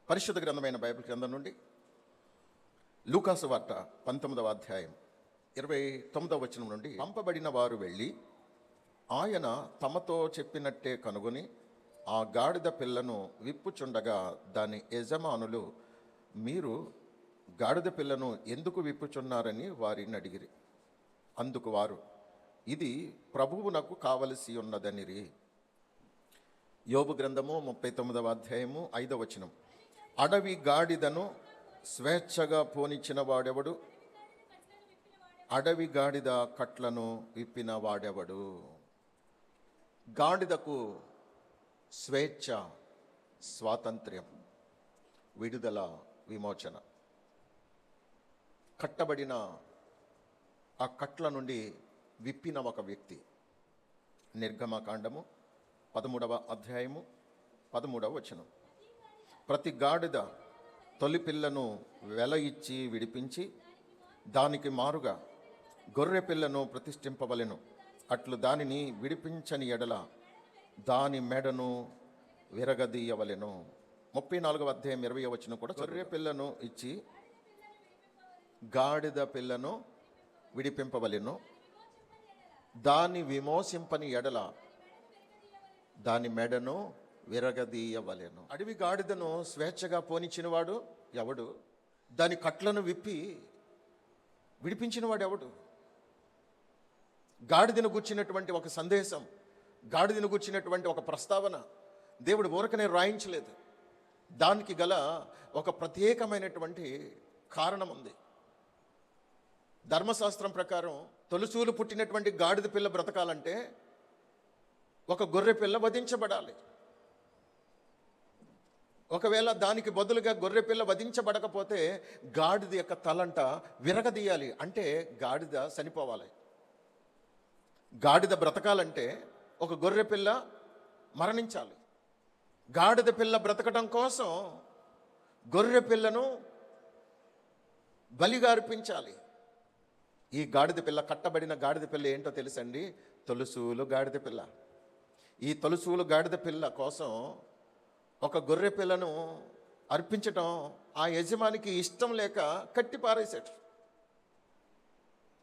పరిశుద్ధ గ్రంథమైన బైబిల్ గ్రంథం నుండి లూకాసు వార్త 19వ అధ్యాయం 29వ వచనం నుండి, పంపబడిన వారు వెళ్ళి ఆయన తమతో చెప్పినట్టే కనుగొని ఆ గాడిద పిల్లను విప్పుచుండగా దాని యజమానులు, మీరు గాడిద పిల్లను ఎందుకు విప్పుచున్నారని వారిని అడిగిరి. అందుకు వారు, ఇది ప్రభువునకు కావలసి ఉన్నదనిరి. యోబు గ్రంథము 39వ అధ్యాయము 5వ వచనం, అడవి గాడిదను స్వేచ్ఛగా పోనిచ్చిన వాడెవడు, అడవి గాడిద కట్లను విప్పిన వాడెవడు. గాడిదకు స్వేచ్ఛ, స్వాతంత్ర్యం, విడుదల, విమోచన. కట్టబడిన ఆ కట్ల నుండి విప్పిన ఒక వ్యక్తి. నిర్గమకాండము 13వ అధ్యాయము 13వ వచనం, ప్రతి గాడిద తొలి పిల్లను వెల ఇచ్చి విడిపించి దానికి మారుగా గొర్రె పిల్లను ప్రతిష్ఠింపవలెను. అట్లు దానిని విడిపించని ఎడల దాని మెడను విరగదీయవలెను. 34వ అధ్యాయం 20వ వచనం కూడా, గొర్రె పిల్లను ఇచ్చి గాడిద పిల్లను విడిపింపవలెను, దాన్ని విమోచింపని ఎడల దాని మెడను విరగదీయవలెను. అడవి గాడిదను స్వేచ్ఛగా పోనిచ్చినవాడు ఎవడు? దాని కట్లను విప్పి విడిపించినవాడు ఎవడు? గాడిదను గుర్చినటువంటి ఒక సందేశం, గాడిదను గుర్చినటువంటి ఒక ప్రస్తావన దేవుడు ఊరకనే రాయించలేదు. దానికి గల ఒక ప్రత్యేకమైనటువంటి కారణం ఉంది. ధర్మశాస్త్రం ప్రకారం తొలుసూలు పుట్టినటువంటి గాడిద పిల్ల బ్రతకాలంటే ఒక గొర్రె పిల్ల వధించబడాలి. ఒకవేళ దానికి బదులుగా గొర్రె పిల్ల వధించబడకపోతే గాడిద యొక్క తలంట విరగదీయాలి. అంటే గాడిద చనిపోవాలి. గాడిద బ్రతకాలంటే ఒక గొర్రె పిల్ల మరణించాలి. గాడిద పిల్ల బ్రతకడం కోసం గొర్రె పిల్లను బలిగా అర్పించాలి. ఈ గాడిద పిల్ల, కట్టబడిన గాడిద పిల్ల ఏంటో తెలుసండి? తొలుసూలు గాడిద పిల్ల. ఈ తొలుసూలు గాడిద పిల్ల కోసం ఒక గొర్రె పిల్లను అర్పించటం ఆ యజమానికి ఇష్టం లేక కట్టి పారేశాడు.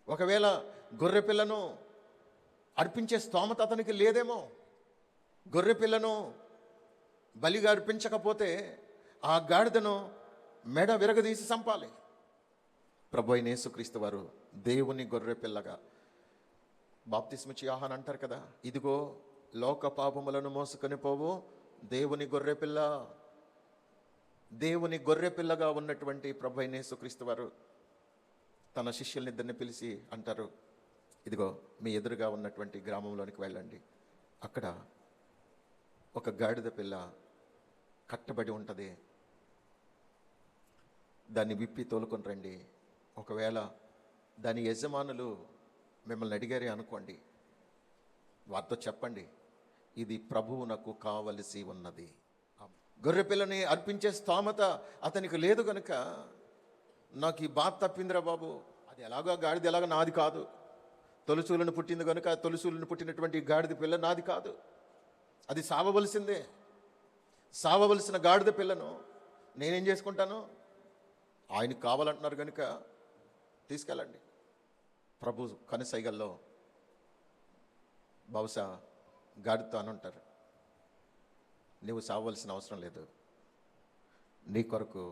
ఒకవేళ గొర్రె పిల్లను అర్పించే స్తోమత అతనికి లేదేమో. గొర్రె పిల్లను బలిగా అర్పించకపోతే ఆ గాడిదను మెడ విరగదీసి చంపాలి. ప్రభు అయిన యేసుక్రీస్తు వారు దేవుని గొర్రె పిల్లగా బాప్తిస్మిచ్చి యోహాను అంటారు కదా, ఇదిగో లోక పాపములను మోసుకొని పోవు దేవుని గొర్రె పిల్ల. దేవుని గొర్రె పిల్లగా ఉన్నటువంటి ప్రభు అయిన యేసుక్రీస్తు వారు తన శిష్యులనిద్దరిని పిలిచి అంటారు, ఇదిగో మీ ఎదురుగా ఉన్నటువంటి గ్రామంలోనికి వెళ్ళండి, అక్కడ ఒక గాడిద పిల్ల కట్టబడి ఉంటుంది, దాన్ని విప్పి తోలుకొని రండి. ఒకవేళ దాని యజమానులు మిమ్మల్ని అడిగారే అనుకోండి, వారితో చెప్పండి, ఇది ప్రభువునకు కావలసి ఉన్నది. గొర్రె పిల్లని అర్పించే స్తోమత అతనికి లేదు కనుక, నాకు ఈ బాధ తప్పిందిరా బాబు, అది ఎలాగో గాడిద ఎలాగో నాది కాదు, తొలుసూలను పుట్టింది కనుక తొలుసూలను పుట్టినటువంటి గాడిద పిల్ల నాది కాదు, అది సావవలసిందే. సావవలసిన గాడిద పిల్లను నేనేం చేసుకుంటాను? ఆయనకు కావాలంటున్నారు కనుక తీసుకెళ్ళండి. ప్రభు కనుసైగల్లో బహుశా గాడితో అని ఉంటారు, నువ్వు సావవలసిన అవసరం లేదు, నీ కొరకు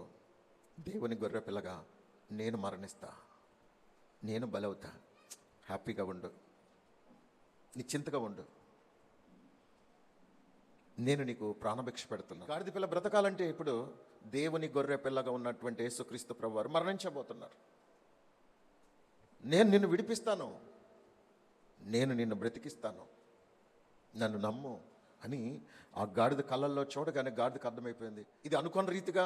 దేవుని గొర్రె పిల్లగా నేను మరణిస్తా, నేను బలవుతా, హ్యాపీగా ఉండు, నిశ్చింతగా ఉండు, నేను నీకు ప్రాణభిక్ష పెడుతున్నా. గాడిద పిల్ల బ్రతకాలంటే ఇప్పుడు దేవుని గొర్రె పిల్లగా ఉన్నటువంటి యేసుక్రీస్తు ప్రభు వారు మరణించబోతున్నారు. నేను నిన్ను విడిపిస్తాను, నేను నిన్ను బ్రతికిస్తాను, నన్ను నమ్ము అని ఆ గాడిద కళ్ళల్లో చూడగానే గాడిదకు అర్థమైపోయింది, ఇది అనుకోని రీతిగా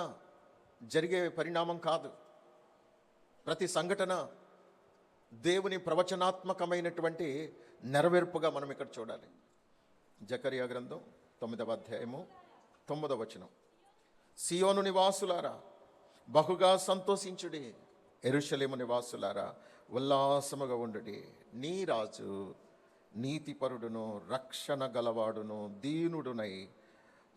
జరిగే పరిణామం కాదు. ప్రతి సంఘటన దేవుని ప్రవచనాత్మకమైనటువంటి నెరవేర్పుగా మనం ఇక్కడ చూడాలి. జకరియా గ్రంథం 9వ అధ్యాయము 9వ వచనం, సియోను నివాసులారా బహుగా సంతోషించుడి, యెరూషలేము నివాసులారా ఉల్లాసముగా ఉండుడి, నీ రాజు నీతిపరుడును రక్షణ గలవాడును దీనుడునై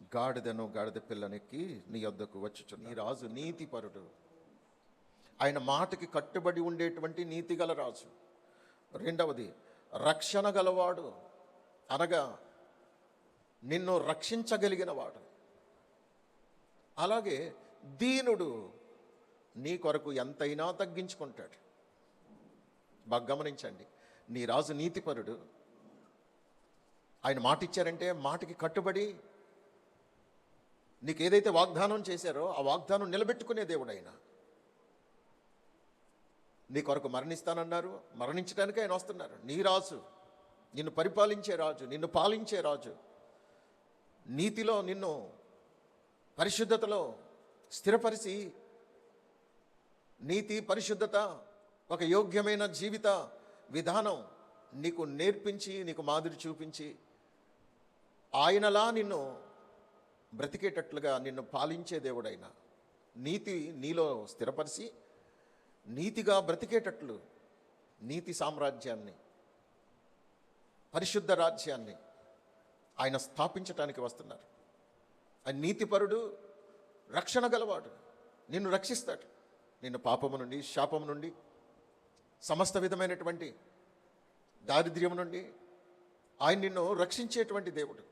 గాడిదను గాడిద పిల్లనికి నీ యొద్దకు వచ్చుచు. నీ రాజు నీతిపరుడు, ఆయన మాటకి కట్టుబడి ఉండేటువంటి నీతిగల రాజు. రెండవది రక్షణ గలవాడు, అనగా నిన్ను రక్షించగలిగిన వాడు. అలాగే దీనుడు, నీ కొరకు ఎంతైనా తగ్గించుకుంటాడు. బాగా గమనించండి, నీ రాజు నీతిపరుడు, ఆయన మాట ఇచ్చారంటే మాటకి కట్టుబడి నీకు ఏదైతే వాగ్దానం చేశారో ఆ వాగ్దానం నిలబెట్టుకునే దేవుడు ఆయన. నీ కొరకు మరణిస్తానన్నారు, మరణించడానికి ఆయన వస్తున్నారు. నీ రాజు, నిన్ను పరిపాలించే రాజు, నిన్ను పాలించే రాజు, నీతిలో నిన్ను పరిశుద్ధతలో స్థిరపరిచి, నీతి పరిశుద్ధత ఒక యోగ్యమైన జీవిత విధానం నీకు నేర్పించి, నీకు మాదిరి చూపించి, ఆయనలా నిన్ను బ్రతికేటట్లుగా నిన్ను పాలించే దేవుడైన నీతి నీలో స్థిరపరిచి నీతిగా బ్రతికేటట్లు నీతి సామ్రాజ్యాన్ని, పరిశుద్ధ రాజ్యాన్ని ఆయన స్థాపించటానికి వస్తున్నారు. ఆయన నీతిపరుడు, రక్షణ గలవాడు, నిన్ను రక్షిస్తాడు. నిన్ను పాపము నుండి, శాపము నుండి, సమస్త విధమైనటువంటి దారిద్ర్యం నుండి ఆయన నిన్ను రక్షించేటువంటి దేవుడు.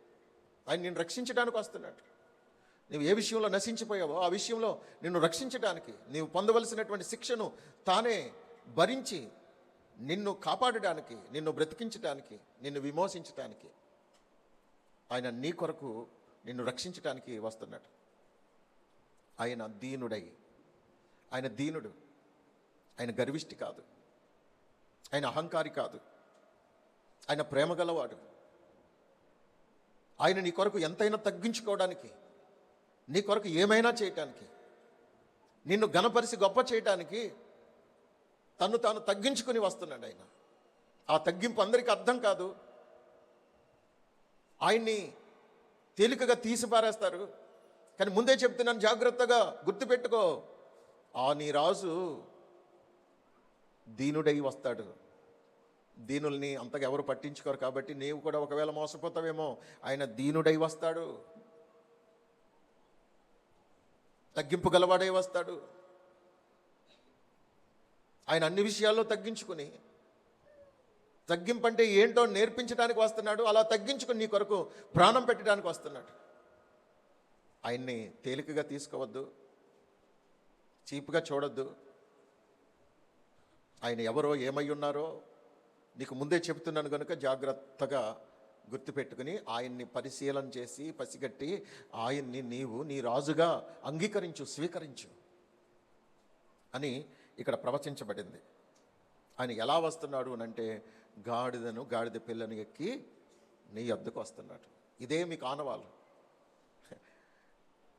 ఆయన నిన్ను రక్షించడానికి వస్తున్నాడు. నువ్వు ఏ విషయంలో నశించిపోయావో ఆ విషయంలో నిన్ను రక్షించడానికి, నీవు పొందవలసినటువంటి శిక్షను తానే భరించి నిన్ను కాపాడడానికి, నిన్ను బ్రతికించడానికి, నిన్ను విమోచించడానికి ఆయన నీ కొరకు నిన్ను రక్షించడానికి వస్తున్నాడు. ఆయన దీనుడై, ఆయన దీనుడు, ఆయన గర్విష్టి కాదు, ఆయన అహంకారి కాదు, ఆయన ప్రేమ గలవాడు. ఆయన నీ కొరకు ఎంతైనా తగ్గించుకోవడానికి, నీ కొరకు ఏమైనా చేయటానికి, నిన్ను ఘనపరిచి గొప్ప చేయటానికి తను తాను తగ్గించుకుని వస్తున్నాడు ఆయన. ఆ తగ్గింపు అందరికీ అర్థం కాదు. ఆయన్ని తేలికగా తీసి పారేస్తారు. కానీ ముందే చెప్తున్నాను, జాగ్రత్తగా గుర్తుపెట్టుకో, ఆ నీ రాజు దీనుడై వస్తాడు. దీనుల్ని అంతగా ఎవరు పట్టించుకోరు కాబట్టి నీవు కూడా ఒకవేళ మోసపోతావేమో. ఆయన దీనుడై వస్తాడు, తగ్గింపు గలవాడై వస్తాడు. ఆయన అన్ని విషయాల్లో తగ్గించుకుని, తగ్గింపు అంటే ఏంటో నేర్పించడానికి వస్తున్నాడు. అలా తగ్గించుకుని నీ కొరకు ప్రాణం పెట్టడానికి వస్తున్నాడు. ఆయన్ని తేలికగా తీసుకోవద్దు, చీప్గా చూడొద్దు. ఆయన ఎవరో ఏమై ఉన్నారో నీకు ముందే చెబుతున్నాను కనుక జాగ్రత్తగా గుర్తుపెట్టుకుని ఆయన్ని పరిశీలన చేసి పసిగట్టి ఆయన్ని నీవు నీ రాజుగా అంగీకరించు, స్వీకరించు అని ఇక్కడ ప్రవచించబడింది. ఆయన ఎలా వస్తున్నాడు అనంటే గాడిదను గాడిద పిల్లను ఎక్కి నీ యొద్దకు వస్తున్నాడు. ఇదే మీకు ఆనవాలు,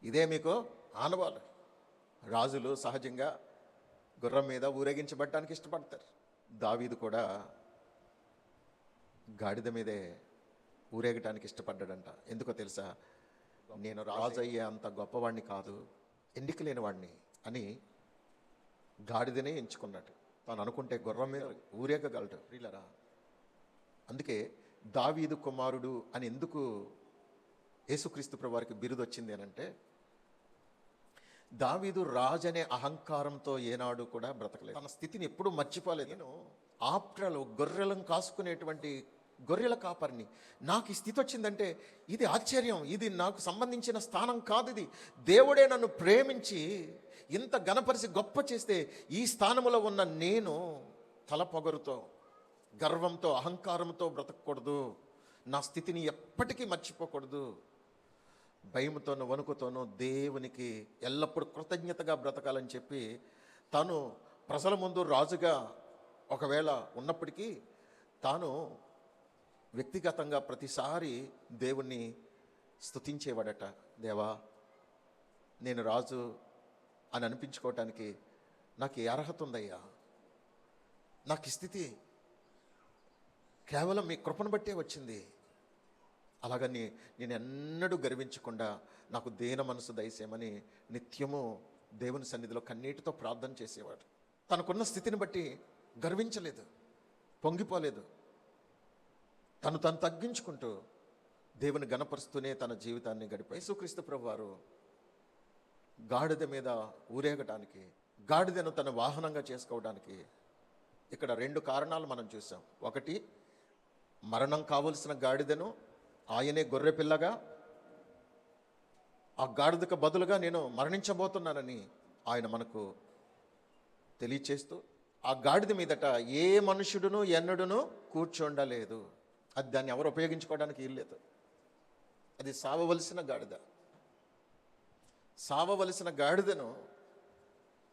ఇదే మీకు ఆనవాలు. రాజులు సహజంగా గుర్రం మీద ఊరేగించబడటానికి ఇష్టపడతారు. దావీదు కూడా గాడిద మీదే ఊరేగటానికి ఇష్టపడ్డాడంట. ఎందుకో తెలుసా? నేను రాజు అయ్యే అంత గొప్పవాడిని కాదు, ఎన్నిక లేని వాడిని అని గాడిదనే ఎంచుకున్నాడు. తాను అనుకుంటే గుర్రం మీద ఊరేగగలడు. ప్రియులరా, అందుకే దావీదు కుమారుడు అని ఎందుకు యేసుక్రీస్తు ప్రభు వారికి బిరుదు వచ్చింది అనంటే, దావీదు రాజు అనే అహంకారంతో ఏనాడు కూడా బ్రతకలేదు. తన స్థితిని ఎప్పుడూ మర్చిపోలేదు. నేను ఆప్ట్రలో గొర్రెలను కాసుకునేటువంటి గొర్రెల కాపరిని, నాకు ఈ స్థితి వచ్చిందంటే ఇది ఆశ్చర్యం, ఇది నాకు సంబంధించిన స్థానం కాదు, ఇది దేవుడే నన్ను ప్రేమించి ఇంత ఘనపరిచి గొప్ప చేస్తే ఈ స్థానంలో ఉన్న నేను తల పొగరుతో, గర్వంతో, అహంకారంతో బ్రతకూడదు. నా స్థితిని ఎప్పటికీ మర్చిపోకూడదు. భయముతోనూ వణుకుతోనూ దేవునికి ఎల్లప్పుడూ కృతజ్ఞతగా బ్రతకాలని చెప్పి తాను ప్రజల ముందు రాజుగా ఒకవేళ ఉన్నప్పటికీ తాను వ్యక్తిగతంగా ప్రతిసారి దేవుణ్ణి స్తుతించేవాడట. దేవా, నేను రాజు అని అనిపించుకోవటానికి నాకు ఏ అర్హత ఉందయ్యా? నాకు ఈ స్థితి కేవలం మీ కృపను బట్టే వచ్చింది. అలాగని నేను ఎన్నడూ గర్వించకుండా నాకు దేన మనసు దయచేయమని నిత్యము దేవుని సన్నిధిలో కన్నీటితో ప్రార్థన చేసేవాడు. తనకున్న స్థితిని బట్టి గర్వించలేదు, పొంగిపోలేదు. తను తగ్గించుకుంటూ దేవుని గణపరుస్తూనే తన జీవితాన్ని గడిపారు. యేసుక్రీస్తు ప్రభువారు గాడిద మీద ఊరేగటానికి, గాడిదను తన వాహనంగా చేసుకోవడానికి ఇక్కడ 2 కారణాలు మనం చూసాం. ఒకటి, మరణం కావలసిన గాడిదను ఆయనే గొర్రె పిల్లగా, ఆ గాడిదకు బదులుగా నేను మరణించబోతున్నానని ఆయన మనకు తెలియచేస్తూ, ఆ గాడిద మీదట ఏ మనుషుడును ఎన్నడును కూర్చోండలేదు. అది దాన్ని ఎవరు ఉపయోగించుకోవడానికి వీల్లేదు. అది సావవలసిన గాడిద. సావవలసిన గాడిదను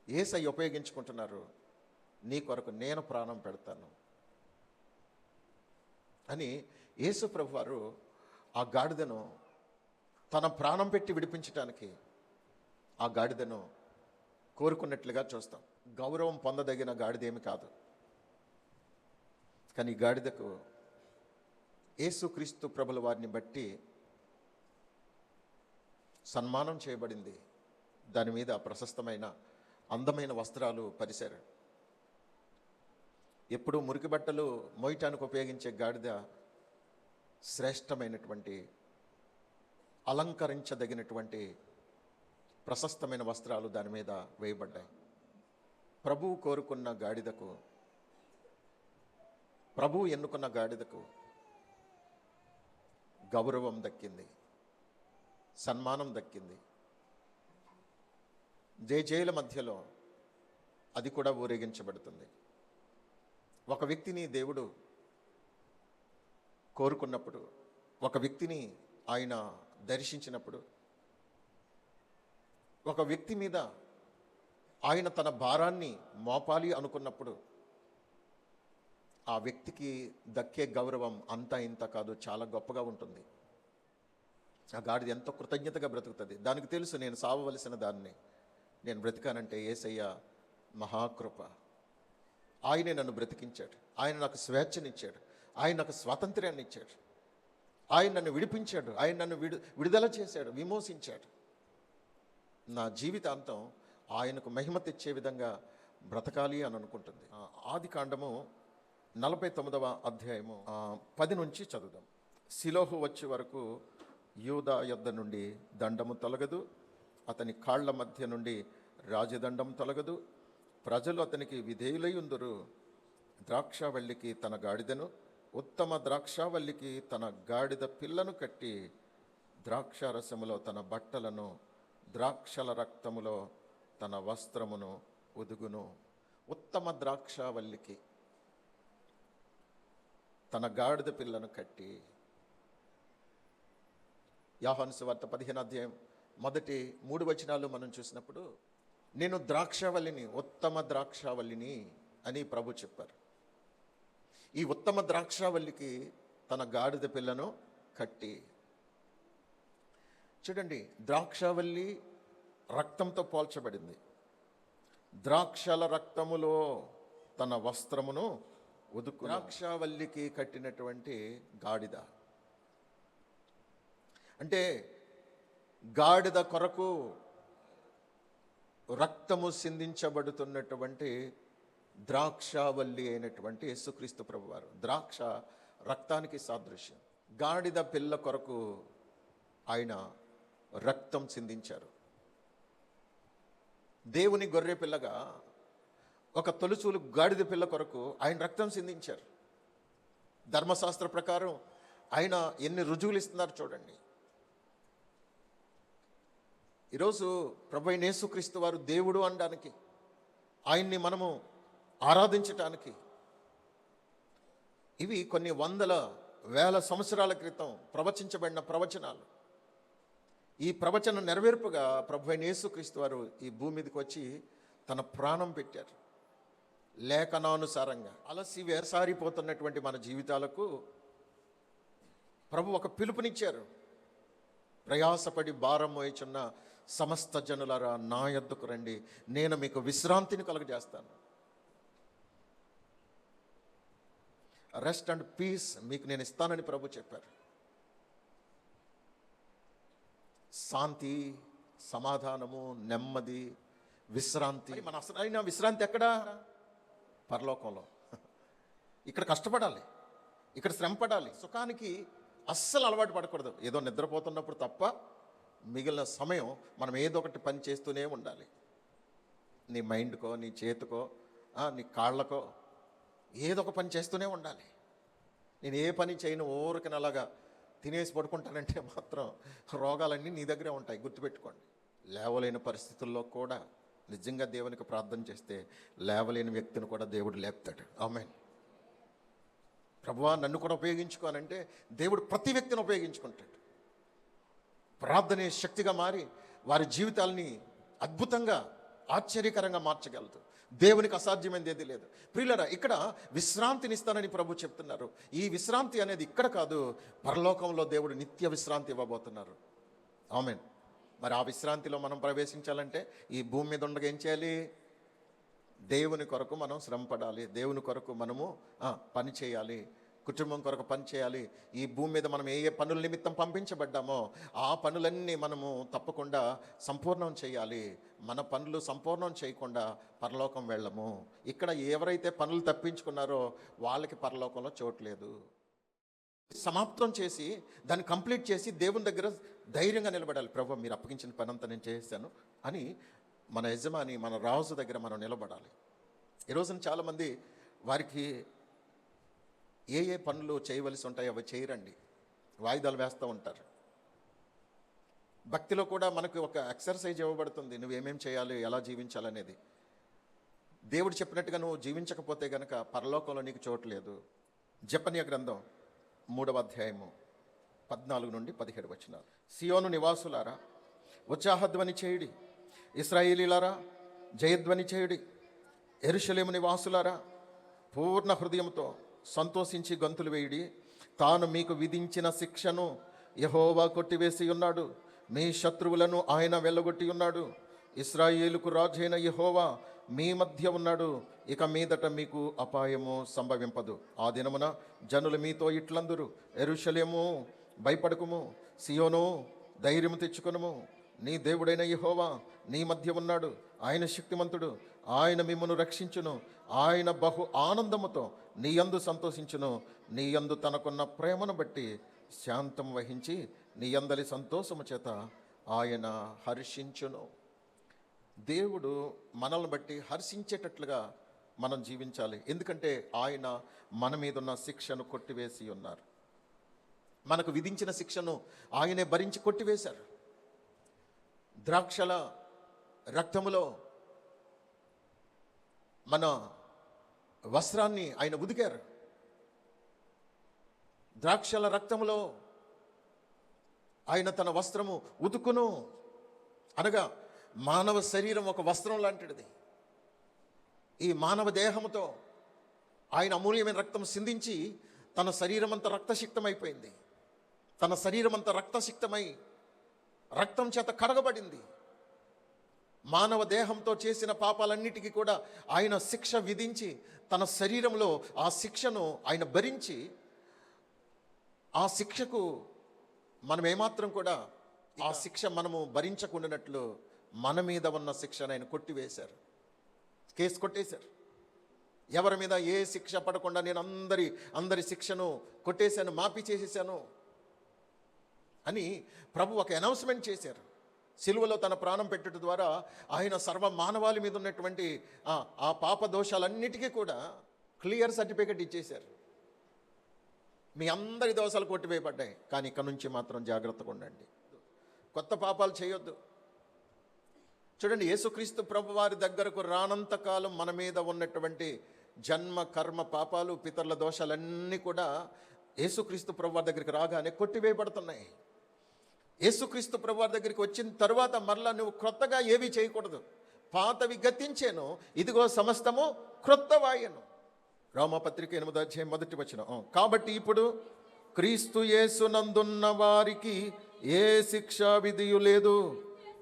యేసయ్య ఉపయోగించుకుంటున్నారు. నీ కొరకు నేను ప్రాణం పెడతాను అని యేసు ప్రభువారు ఆ గాడిదను తన ప్రాణం పెట్టి విడిపించటానికి ఆ గాడిదను కోరుకున్నట్లుగా చూస్తాం. గౌరవం పొందదగిన గాడిదేమి కాదు, కానీ ఈ గాడిదకు యేసుక్రీస్తు ప్రభుల వారిని బట్టి సన్మానం చేయబడింది. దాని మీద ప్రశస్తమైన అందమైన వస్త్రాలు పరిశారు. ఎప్పుడూ మురికి బట్టలు మోయటానికి ఉపయోగించే గాడిద శ్రేష్టమైనటువంటి, అలంకరించదగినటువంటి ప్రశస్తమైన వస్త్రాలు దాని మీద వేయబడ్డాయి. ప్రభువు కోరుకున్న గాడిదకు, ప్రభువు ఎన్నుకున్న గాడిదకు గౌరవం దక్కింది, సన్మానం దక్కింది. జయజయల మధ్యలో అది కూడా ఊరేగించబడుతుంది. ఒక వ్యక్తిని దేవుడు కోరుకున్నప్పుడు, ఒక వ్యక్తిని ఆయన దర్శించినప్పుడు, ఒక వ్యక్తి మీద ఆయన తన భారాన్ని మోపాలి అనుకున్నప్పుడు ఆ వ్యక్తికి దక్కే గౌరవం అంతా ఇంత కాదు, చాలా గొప్పగా ఉంటుంది. ఆ గాడిద ఎంతో కృతజ్ఞతగా బ్రతుకుతుంది. దానికి తెలుసు, నేను సావవలసిన దాన్ని నేను బ్రతికానంటే యేసయ్య మహాకృప. ఆయనే నన్ను బ్రతికించాడు, ఆయన నాకు స్వేచ్ఛనిచ్చాడు, ఆయన నాకు స్వాతంత్ర్యాన్ని ఇచ్చాడు, ఆయన నన్ను విడిపించాడు, ఆయన నన్ను విడుదల చేశాడు, విమోచించాడు. నా జీవితాంతం ఆయనకు మహిమ తెచ్చే విధంగా బ్రతకాలి అని అనుకుంటుంది. ఆది కాండము 49వ అధ్యాయము 10 నుంచి చదువుదాం. సిలోహు వచ్చే వరకు యూదా యొద్ద నుండి దండము తొలగదు, అతని కాళ్ల మధ్య నుండి రాజదండం తొలగదు. ప్రజలు అతనికి విధేయులై ఉందురు. ద్రాక్షావల్లికి తన గాడిదను, ఉత్తమ ద్రాక్షావల్లికి తన గాడిద పిల్లను కట్టి, ద్రాక్షారసములో తన బట్టలను, ద్రాక్షల రక్తములో తన వస్త్రమును ఉదుగును. ఉత్తమ ద్రాక్షావల్లికి తన గాడిద పిల్లను కట్టి. యోహాను సువార్త 15వ అధ్యాయం మొదటి 3 వచనాలు మనం చూసినప్పుడు, నేను ద్రాక్షావల్లిని, ఉత్తమ ద్రాక్షావల్లిని అని ప్రభు చెప్పారు. ఈ ఉత్తమ ద్రాక్షావల్లికి తన గాడిద పిల్లను కట్టి. చూడండి, ద్రాక్షావల్లి రక్తంతో పోల్చబడింది. ద్రాక్షల రక్తములో తన వస్త్రమును ఉదుకు. ద్రాక్షావల్లికి కట్టినటువంటి గాడిద అంటే గాడిద కొరకు రక్తము సిందించబడుతున్నటువంటి ద్రాక్షావల్లి అయినటువంటి యేసుక్రీస్తు ప్రభువారు. ద్రాక్ష రక్తానికి సాదృశ్యం. గాడిద పిల్ల కొరకు ఆయన రక్తం సిందించారు. దేవుని గొర్రె పిల్లగా ఒక తొలుచూలు గాడిద పిల్ల కొరకు ఆయన రక్తం సిందించారు. ధర్మశాస్త్ర ప్రకారం ఆయన ఎన్ని రుజువులు ఇస్తున్నారు చూడండి. ఈరోజు ప్రభువైన యేసుక్రీస్తు వారు దేవుడు అనడానికి, ఆయన్ని మనము ఆరాధించటానికి ఇవి కొన్ని వందల వేల సంవత్సరాల క్రితం ప్రవచించబడిన ప్రవచనాలు. ఈ ప్రవచన నెరవేర్పుగా ప్రభువైన యేసుక్రీస్తు వారు ఈ భూమి మీదకి వచ్చి తన ప్రాణం పెట్టారు. లేఖనానుసారంగా అలసి వేసారిపోతున్నటువంటి మన జీవితాలకు ప్రభు ఒక పిలుపునిచ్చారు. ప్రయాసపడి భారం మోయుచున్న సమస్త జనులారా నా యొద్దకు రండి, నేను మీకు విశ్రాంతిని కలుగజేస్తాను. రెస్ట్ అండ్ పీస్ మీకు నేను ఇస్తానని ప్రభు చెప్పారు. శాంతి, సమాధానము, నెమ్మది, విశ్రాంతి. మన అసలైన విశ్రాంతి ఎక్కడా? పరలోకంలో. ఇక్కడ కష్టపడాలి, ఇక్కడ శ్రమ పడాలి. సుఖానికి అస్సలు అలవాటు పడకూడదు. ఏదో నిద్రపోతున్నప్పుడు తప్ప మిగిలిన సమయం మనం ఏదో ఒకటి పని చేస్తూనే ఉండాలి. నీ మైండ్కో, నీ చేతికో, నీ కాళ్ళకో ఏదో ఒక పని చేస్తూనే ఉండాలి. నేను ఏ పని చేయను, ఊరికని అలాగా తినేసి పడుకుంటానంటే మాత్రం రోగాలన్నీ నీ దగ్గరే ఉంటాయి. గుర్తుపెట్టుకోండి. లేవలేని పరిస్థితుల్లో కూడా నిజంగా దేవునికి ప్రార్థన చేస్తే లేవలేని వ్యక్తిని కూడా దేవుడు లేపుతాడు. ఆమేన్. ప్రభువా నన్ను కూడా ఉపయోగించుకోనంటే దేవుడు ప్రతి వ్యక్తిని ఉపయోగించుకుంటాడు. ప్రార్థనే శక్తిగా మారి వారి జీవితాలని అద్భుతంగా, ఆశ్చర్యకరంగా మార్చగలదు. దేవునికి అసాధ్యమైనది ఏది లేదు. ప్రియులారా, ఇక్కడ విశ్రాంతిని ఇస్తానని ప్రభు చెప్తున్నారు. ఈ విశ్రాంతి అనేది ఇక్కడ కాదు, పరలోకంలో దేవుడు నిత్య విశ్రాంతి ఇవ్వబోతున్నారు. ఆమేన్. మరి ఆ విశ్రాంతిలో మనం ప్రవేశించాలంటే ఈ భూమి మీద ఉండగా ఏం చేయాలి? దేవుని కొరకు మనం శ్రమపడాలి. దేవుని కొరకు మనము పని చేయాలి. కుటుంబం కొరకు పని చేయాలి. ఈ భూమి మీద మనం ఏ ఏ పనుల నిమిత్తం పంపించబడ్డామో ఆ పనులన్నీ మనము తప్పకుండా సంపూర్ణం చేయాలి. మన పనులు సంపూర్ణం చేయకుండా పరలోకం వెళ్ళము. ఇక్కడ ఎవరైతే పనులు తప్పించుకున్నారో వాళ్ళకి పరలోకంలో చోట్లేదు. సమాప్తం చేసి దాన్ని కంప్లీట్ చేసి దేవుని దగ్గర ధైర్యంగా నిలబడాలి. ప్రభు మీరు అప్పగించిన పని అంతా నేను చేశాను అని మన యజమాని, మన రాజు దగ్గర మనం నిలబడాలి. ఈరోజున చాలామంది వారికి ఏ ఏ పనులు చేయవలసి ఉంటాయో అవి చేయరండి, వాయిదాలు వేస్తూ ఉంటారు. భక్తిలో కూడా మనకు ఒక ఎక్సర్సైజ్ ఇవ్వబడుతుంది, నువ్వేమేం చేయాలి, ఎలా జీవించాలనేది. దేవుడు చెప్పినట్టుగా నువ్వు జీవించకపోతే గనక పరలోకంలో నీకు చోటు లేదు. జెఫన్యా గ్రంథం 3వ అధ్యాయము 14 నుండి 17 వచనాలు. సియోను నివాసులారా ఉత్సాహధ్వని చేయుడి, ఇశ్రాయేలీలారా జయధ్వని చేయుడి. యెరూషలేము నివాసులారా పూర్ణ హృదయంతో సంతోషించి గంతులు వేయుడి. తాను మీకు విధించిన శిక్షను యెహోవా కొట్టివేసి ఉన్నాడు, మీ శత్రువులను ఆయన వెళ్ళగొట్టి ఉన్నాడు. ఇశ్రాయేలుకు రాజైన యెహోవా మీ మధ్య ఉన్నాడు, ఇక మీదట మీకు అపాయము సంభవింపదు. ఆ దినమున జనులు మీతో ఇట్లందురు, యెరూషలేము భయపడకుము, సియోను ధైర్యము తెచ్చుకొనుము, నీ దేవుడైన యెహోవా నీ మధ్య ఉన్నాడు, ఆయన శక్తిమంతుడు, ఆయన మిమ్మును రక్షించును, ఆయన బహు ఆనందముతో నీ యందు సంతోషించును, నీ యందు తనకున్న ప్రేమను బట్టి శాంతం వహించి నీ యందలి సంతోషము చేత ఆయన హర్షించును. దేవుడు మనల్ని బట్టి హర్షించేటట్లుగా మనం జీవించాలి. ఎందుకంటే ఆయన మన మీద ఉన్న శిక్షను కొట్టివేసి ఉన్నారు. మనకు విధించిన శిక్షను ఆయనే భరించి కొట్టివేశారు. ద్రాక్షల రక్తములో మన వస్త్రాన్ని ఆయన ఉదికారు. ద్రాక్షల రక్తములో ఆయన తన వస్త్రము ఉతుకును. అనగా మానవ శరీరం ఒక వస్త్రం లాంటిది. ఈ మానవ దేహముతో ఆయన అమూల్యమైన రక్తం సిందించి తన శరీరం అంతా రక్తసిక్తమైపోయింది. తన శరీరం అంతా రక్తసిక్తమై రక్తం చేత కడగబడింది. మానవ దేహంతో చేసిన పాపాలన్నిటికీ కూడా ఆయన శిక్ష విధించి తన శరీరంలో ఆ శిక్షను ఆయన భరించి, ఆ శిక్షకు మనం ఏమాత్రం కూడా ఆ శిక్ష మనము భరించకుండానట్లు మన మీద ఉన్న శిక్షను ఆయన కొట్టివేశారు. కేసు కొట్టేశారు. ఎవరి మీద ఏ శిక్ష పడకుండా నేను అందరి శిక్షను కొట్టేశాను, మాఫీ చేసేసాను అని ప్రభు ఒక అనౌన్స్మెంట్ చేశారు. సిలువలో తన ప్రాణం పెట్టడం ద్వారా ఆయన సర్వ మానవాళి మీద ఉన్నటువంటి ఆ పాప దోషాలన్నిటికీ కూడా క్లియర్ సర్టిఫికెట్ ఇచ్చేశారు. మీ అందరి దోషాలు కొట్టివేయబడ్డాయి, కానీ ఇక్కడ నుంచి మాత్రం జాగ్రత్తగా ఉండండి, కొత్త పాపాలు చేయొద్దు. చూడండి, యేసుక్రీస్తు ప్రభు వారి దగ్గరకు రానంత కాలం మన మీద ఉన్నటువంటి జన్మ కర్మ పాపాలు పితరుల దోషాలన్నీ కూడా యేసుక్రీస్తు ప్రభు వారి దగ్గరికి రాగానే కొట్టివేయబడుతున్నాయి. యేసుక్రీస్తు ప్రభు వారి దగ్గరికి వచ్చిన తర్వాత మరలా నువ్వు క్రొత్తగా ఏవి చేయకూడదు. పాతవి గతించాను, ఇదిగో సమస్తము క్రొత్తవాయను. రోమాపత్రిక 8వ అధ్యాయం 1వ వచనం. కాబట్టి ఇప్పుడు క్రీస్తు యేసునందున్న వారికి ఏ శిక్షా విధియు లేదు.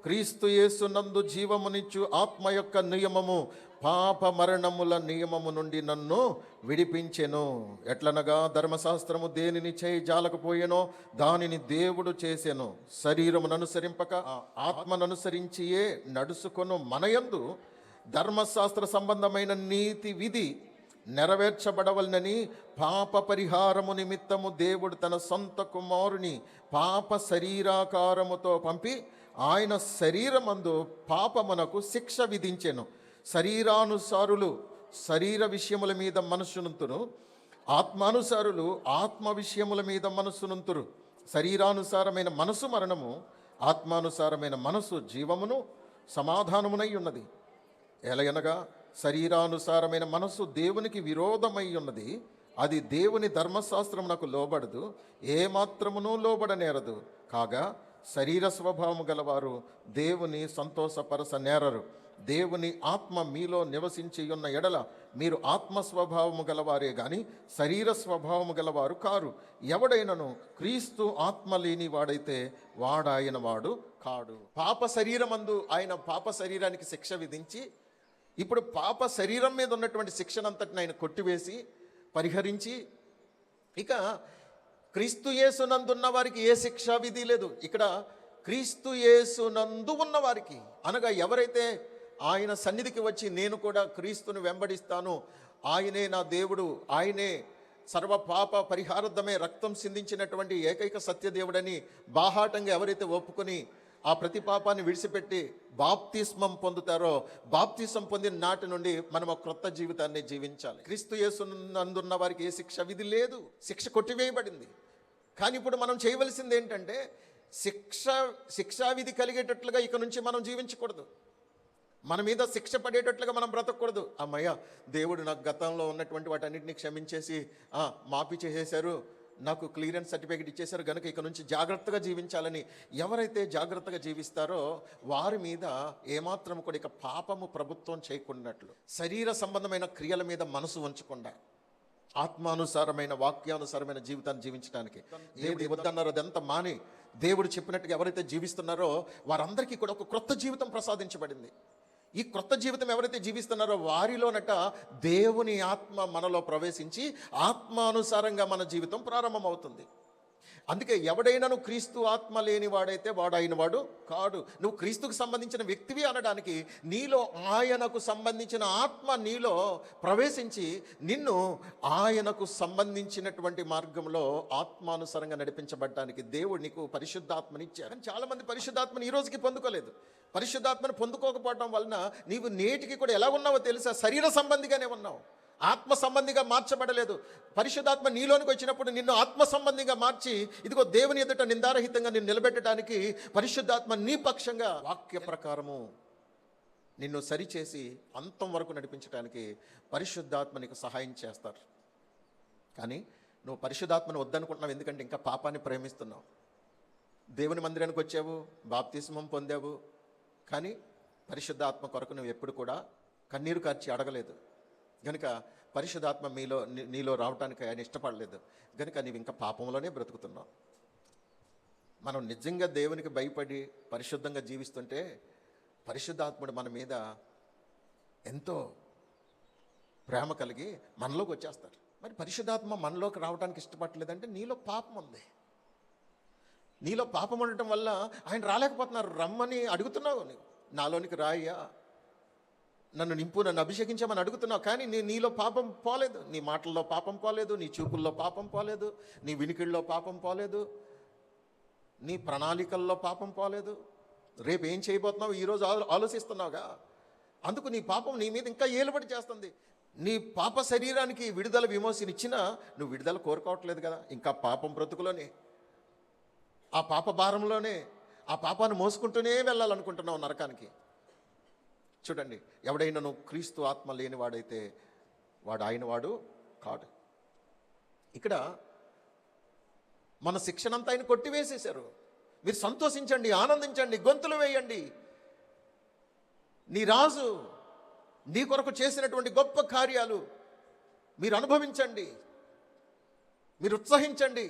క్రీస్తు యేసునందు జీవమునిచ్చు ఆత్మ యొక్క నియమము పాప మరణముల నియమము నుండి నన్ను విడిపించెను. ఎట్లనగా ధర్మశాస్త్రము దేనిని చేయి జాలకపోయేనో దానిని దేవుడు చేసెను. శరీరమును అనుసరింపక ఆత్మను అనుసరించియే నడుచుకొను మనయందు ధర్మశాస్త్ర సంబంధమైన నీతి విధి నెరవేర్చబడవలనని పాప పరిహారము నిమిత్తము దేవుడు తన సొంత కుమారుని పాప శరీరాకారముతో పంపి ఆయన శరీరమందు పాపమునకు శిక్ష విధించెను. శరీరానుసారులు శరీర విషయముల మీద మనస్సునుంతురు, ఆత్మానుసారులు ఆత్మ విషయముల మీద మనస్సునుంతురు. శరీరానుసారమైన మనసు మరణము, ఆత్మానుసారమైన మనసు జీవమును సమాధానమునై ఉన్నది. ఎలయనగా శరీరానుసారమైన మనసు దేవునికి విరోధమై ఉన్నది, అది దేవుని ధర్మశాస్త్రమునకు లోబడదు, ఏమాత్రమునూ లోబడనేరదు. కాగా శరీర స్వభావము గలవారు దేవుని సంతోషపరచ నేరరు. దేవుని ఆత్మ మీలో నివసించి ఉన్న ఎడల మీరు ఆత్మ స్వభావము గలవారే గాని శరీర స్వభావము గలవారు కారు. ఎవడైనను క్రీస్తు ఆత్మ లేని వాడైతే వాడాయన వాడు కాడు. పాప శరీరమందు ఆయన పాప శరీరానికి శిక్ష విధించి, ఇప్పుడు పాప శరీరం మీద ఉన్నటువంటి శిక్షనంతటిని ఆయన కొట్టివేసి పరిహరించి, ఇక క్రీస్తు యేసునందున్న వారికి ఏ శిక్షా విధి లేదు. ఇక్కడ క్రీస్తు యేసునందు ఉన్న వారికి, అనగా ఎవరైతే ఆయన సన్నిధికి వచ్చి నేను కూడా క్రీస్తుని వెంబడిస్తాను, ఆయనే నా దేవుడు, ఆయనే సర్వ పాప పరిహారార్థమే రక్తం సిందించినటువంటి ఏకైక సత్యదేవుడని బాహాటంగా ఎవరైతే ఒప్పుకొని ఆ ప్రతి పాపాన్ని విడిచిపెట్టి బాప్తిస్మం పొందుతారో, బాప్తిస్మం పొందిన నాటి నుండి మనం ఒక క్రొత్త జీవితాన్ని జీవించాలి. క్రీస్తు యేసునందున్న వారికి ఏ శిక్ష విధి లేదు, శిక్ష కొట్టివేయబడింది. కానీ ఇప్పుడు మనం చేయవలసింది ఏంటంటే శిక్షావిధి కలిగేటట్లుగా ఇక నుంచి మనం జీవించకూడదు, మన మీద శిక్ష పడేటట్లుగా మనం బ్రతకూడదు. అమ్మయ్య, దేవుడు నాకు గతంలో ఉన్నటువంటి వాటన్నిటిని క్షమించేసి మాఫీ చేసేశారు, నాకు క్లియరెన్స్ సర్టిఫికేట్ ఇచ్చేశారు, కనుక ఇక నుంచి జాగ్రత్తగా జీవించాలని ఎవరైతే జాగ్రత్తగా జీవిస్తారో వారి మీద ఏమాత్రం కూడా ఇక పాపము ప్రభుత్వం చేయకున్నట్లు, శరీర సంబంధమైన క్రియల మీద మనసు ఉంచకుండా ఆత్మానుసారమైన వాక్యానుసారమైన జీవితాన్ని జీవించడానికి దేవుడు వద్దన్నారో అదంతా మాని దేవుడు చెప్పినట్టుగా ఎవరైతే జీవిస్తున్నారో వారందరికీ కూడా ఒక క్రొత్త జీవితం ప్రసాదించబడింది. ఈ క్రొత్త జీవితం ఎవరైతే జీవిస్తున్నారో వారిలోనట దేవుని ఆత్మ మనలో ప్రవేశించి ఆత్మానుసారంగా మన జీవితం ప్రారంభమవుతుంది. అందుకే ఎవడైనాను క్రీస్తు ఆత్మ లేని వాడైతే వాడైన వాడు కాడు. నువ్వు క్రీస్తుకు సంబంధించిన వ్యక్తివి అనడానికి నీలో ఆయనకు సంబంధించిన ఆత్మ నీలో ప్రవేశించి నిన్ను ఆయనకు సంబంధించినటువంటి మార్గంలో ఆత్మానుసారంగా నడిపించబడటానికి దేవుడు నీకు పరిశుద్ధాత్మనిచ్చారు. చాలామంది పరిశుద్ధాత్మని ఈ రోజుకి పొందుకోలేదు. పరిశుద్ధాత్మను పొందుకోకపోవడం వలన నీవు నేటికి కూడా ఎలా ఉన్నావో తెలుసా? శరీర సంబంధిగానే ఉన్నావు, ఆత్మ సంబంధిగా మార్చబడలేదు. పరిశుద్ధాత్మ నీలోనికి వచ్చినప్పుడు నిన్ను ఆత్మ సంబంధిగా మార్చి ఇదిగో దేవుని ఎదుట నిందారహితంగా నిన్ను నిలబెట్టడానికి పరిశుద్ధాత్మ నీ పక్షంగా వాక్య ప్రకారము నిన్ను సరిచేసి అంతం వరకు నడిపించడానికి పరిశుద్ధాత్మ నీకు సహాయం చేస్తారు. కానీ నువ్వు పరిశుద్ధాత్మను వద్దనుకుంటున్నావు, ఎందుకంటే ఇంకా పాపాన్ని ప్రేమిస్తున్నావు. దేవుని మందిరానికి వచ్చావు, బాప్తిస్మం పొందావు, కానీ పరిశుద్ధాత్మ కొరకు నువ్వు ఎప్పుడు కూడా కన్నీరు కార్చి అడగలేదు. గనుక పరిశుద్ధాత్మ నీలో రావడానికి ఆయన ఇష్టపడలేదు. గనుక నీవు ఇంకా పాపంలోనే బ్రతుకుతున్నావు. మనం నిజంగా దేవునికి భయపడి పరిశుద్ధంగా జీవిస్తుంటే పరిశుద్ధాత్ముడు మన మీద ఎంతో ప్రేమ కలిగి మనలోకి వచ్చేస్తారు. మరి పరిశుద్ధాత్మ మనలోకి రావడానికి ఇష్టపడలేదంటే నీలో పాపం ఉంది. నీలో పాపం ఉండటం వల్ల ఆయన రాలేకపోతున్నారు. రమ్మని అడుగుతున్నావు, నాలోనికి రాయ్యా, నన్ను నింపు, నన్ను అభిషేకించమని అడుగుతున్నావు. కానీ నీలో పాపం పోలేదు, నీ మాటల్లో పాపం పోలేదు, నీ చూపుల్లో పాపం పోలేదు, నీ వినికిడిలో పాపం పోలేదు, నీ ప్రణాళికల్లో పాపం పోలేదు. రేపు ఏం చేయబోతున్నావు ఈరోజు ఆలోచిస్తున్నావుగా. అందుకు నీ పాపం నీ మీద ఇంకా ఏలుబడి చేస్తుంది. నీ పాప శరీరానికి విడుదల విమోచనిచ్చినా నువ్వు విడుదల కోరుకోవట్లేదు కదా. ఇంకా పాపం బ్రతుకులోనే, ఆ పాప భారంలోనే, ఆ పాపాన్ని మోసుకుంటూనే వెళ్ళాలనుకుంటున్నావు నరకానికి. చూడండి, ఎవడైనా నువ్వు క్రీస్తు ఆత్మ లేనివాడైతే వాడు ఆయన వాడు కాడు. ఇక్కడ మన శిక్షణంతా ఆయన కొట్టివేసేశారు. మీరు సంతోషించండి, ఆనందించండి, గొంతులు వేయండి. నీ రాజు నీ కొరకు చేసినటువంటి గొప్ప కార్యాలు మీరు అనుభవించండి, మీరు ఉత్సహించండి.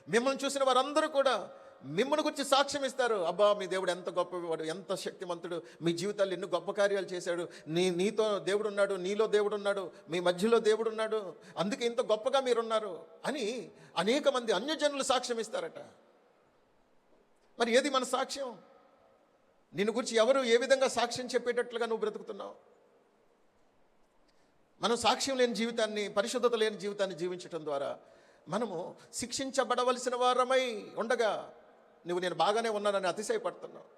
మిమ్మల్ని చూసిన వారందరూ కూడా మిమ్మల్ని గురించి సాక్ష్యం ఇస్తారు. అబ్బా, మీ దేవుడు ఎంత గొప్పవాడు, ఎంత శక్తిమంతుడు, మీ జీవితాల్లో ఎన్ని గొప్ప కార్యాలు చేశాడు, నీతో దేవుడు ఉన్నాడు, నీలో దేవుడు ఉన్నాడు, మీ మధ్యలో దేవుడు ఉన్నాడు, అందుకే ఇంత గొప్పగా మీరున్నారు అని అనేక మంది అన్యజనులు సాక్ష్యం ఇస్తారట. మరి ఏది మన సాక్ష్యం? నిన్ను గురించి ఎవరు ఏ విధంగా సాక్ష్యం చెప్పేటట్లుగా నువ్వు బ్రతుకుతున్నావు? మనం సాక్ష్యం లేని జీవితాన్ని, పరిశుద్ధత లేని జీవితాన్ని జీవించటం ద్వారా మనము శిక్షించబడవలసిన వారమై ఉండగా నేను బాగానే ఉన్నానని అతిశయపడుతున్నావు.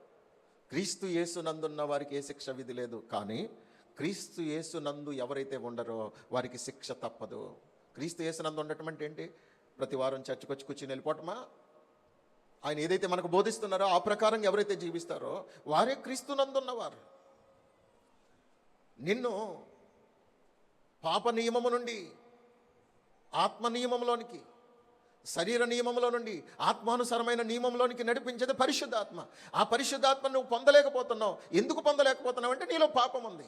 క్రీస్తు యేసు నందున్న వారికి ఏ శిక్ష విధి లేదు, కానీ క్రీస్తు యేసు నందు ఎవరైతే ఉండరో వారికి శిక్ష తప్పదు. క్రీస్తు యేసు నందు ఉండటం అంటే ఏంటి? ప్రతి వారం చర్చకు వచ్చి కూర్చుని వెళ్ళిపోవటమా? ఆయన ఏదైతే మనకు బోధిస్తున్నారో ఆ ప్రకారం ఎవరైతే జీవిస్తారో వారే క్రీస్తు నందున్నవారు. నిన్ను పాప నియమము నుండి ఆత్మ నియమంలోనికి, శరీర నియమంలో నుండి ఆత్మానుసారమైన నియమంలోనికి నడిపించేది పరిశుద్ధాత్మ. ఆ పరిశుద్ధాత్మ నువ్వు పొందలేకపోతున్నావు. ఎందుకు పొందలేకపోతున్నావు అంటే నీలో పాపం ఉంది.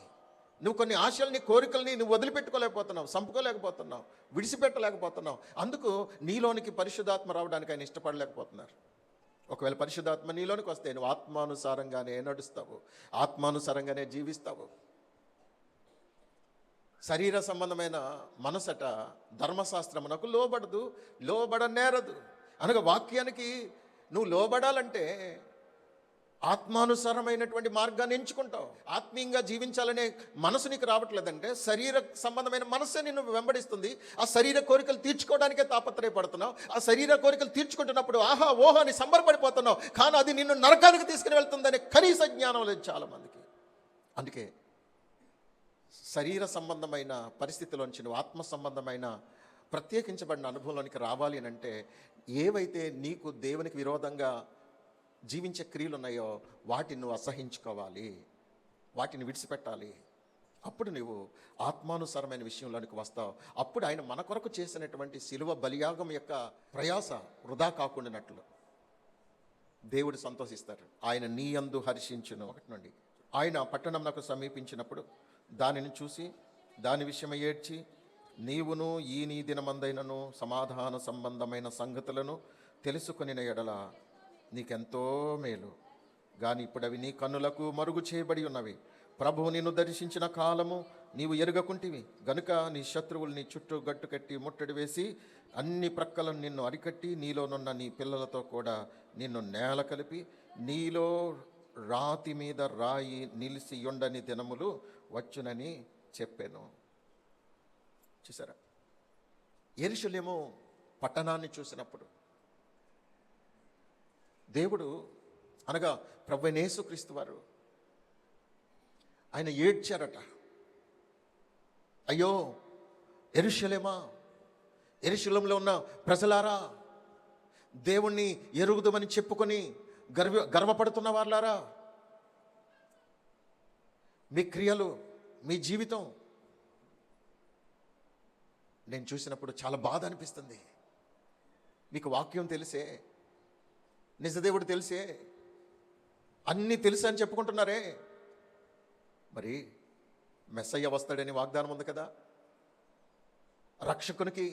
నువ్వు కొన్ని ఆశల్ని, కోరికల్ని నువ్వు వదిలిపెట్టుకోలేకపోతున్నావు, సంపుకోలేకపోతున్నావు, విడిచిపెట్టలేకపోతున్నావు. అందుకు నీలోనికి పరిశుద్ధాత్మ రావడానికి ఆయన ఇష్టపడలేకపోతున్నారు. ఒకవేళ పరిశుద్ధాత్మ నీలోనికి వస్తే నువ్వు ఆత్మానుసారంగానే నడుస్తావు, ఆత్మానుసారంగానే జీవిస్తావు. శరీర సంబంధమైన మనసట ధర్మశాస్త్రమునకు లోబడదు, లోబడనేరదు. అనగా వాక్యానికి నువ్వు లోబడాలంటే ఆత్మానుసారమైనటువంటి మార్గాన్ని ఎంచుకుంటావు. ఆత్మీయంగా జీవించాలనే మనసు నీకు రావట్లేదంటే శరీర సంబంధమైన మనస్సే నిన్ను వెంబడిస్తుంది. ఆ శరీర కోరికలు తీర్చుకోవడానికే తాపత్రయపడుతున్నావు. ఆ శరీర కోరికలు తీర్చుకుంటున్నప్పుడు ఆహా ఓహో అని సంబరపడిపోతున్నావు. కానీ అది నిన్ను నరకానికి తీసుకుని వెళ్తుందనే కనీస జ్ఞానం లేదు చాలామందికి. అందుకే శరీర సంబంధమైన పరిస్థితిలోంచి నువ్వు ఆత్మ సంబంధమైన ప్రత్యేకించబడిన అనుభవంలోనికి రావాలి అని అంటే ఏవైతే నీకు దేవునికి విరోధంగా జీవించే క్రియలు ఉన్నాయో వాటిని నువ్వు అసహించుకోవాలి, వాటిని విడిచిపెట్టాలి. అప్పుడు నువ్వు ఆత్మానుసారమైన విషయంలోనికి వస్తావు. అప్పుడు ఆయన మన కొరకు చేసినటువంటి శిలువ బలియాగం యొక్క ప్రయాస వృధా కాకుండానట్లు దేవుడు సంతోషిస్తారు. ఆయన నీ యందు హర్షించును. 1 నుండి ఆయన పట్టణంనకు సమీపించినప్పుడు దానిని చూసి దాని విషయమై ఏడ్చి, నీవును ఈ నీ దినమందైనను సమాధాన సంబంధమైన సంగతులను తెలుసుకొనిన ఎడల నీకెంతో మేలు. కానీ ఇప్పుడు అవి నీ కన్నులకు మరుగు చేయబడి ఉన్నవి. ప్రభువు నిన్ను దర్శించిన కాలము నీవు ఎరుగకుంటివి గనుక నీ శత్రువులు నీ చుట్టూ గట్టు కట్టి ముట్టడి వేసి అన్ని ప్రక్కలను నిన్ను అరికట్టి నీలోనున్న నీ పిల్లలతో కూడా నిన్ను నేల కలిపి నీలో రాతి మీద రాయి నిలిచి ఉండని దినములు వచ్చునని చెప్పాను. చూసారా, యెరూషలేము పట్టణాన్ని చూసినప్పుడు దేవుడు అనగా ప్రభువైన యేసుక్రీస్తు వారు ఆయన ఏడ్చారట. అయ్యో యెరూషలేమా, యెరూషలేములో ఉన్న ప్రజలారా, దేవుణ్ణి ఎరుగుదమని చెప్పుకొని గర్వపడుతున్న వాళ్ళారా, మీ క్రియలు, మీ జీవితం నేను చూసినప్పుడు చాలా బాధ అనిపిస్తుంది. మీకు వాక్యం తెలిసే, నిజదేవుడు తెలిసే, అన్నీ తెలుసు అని చెప్పుకుంటున్నారే. మరి మెస్సయ్య వస్తాడని వాగ్దానం ఉంది కదా. రక్షకునికి,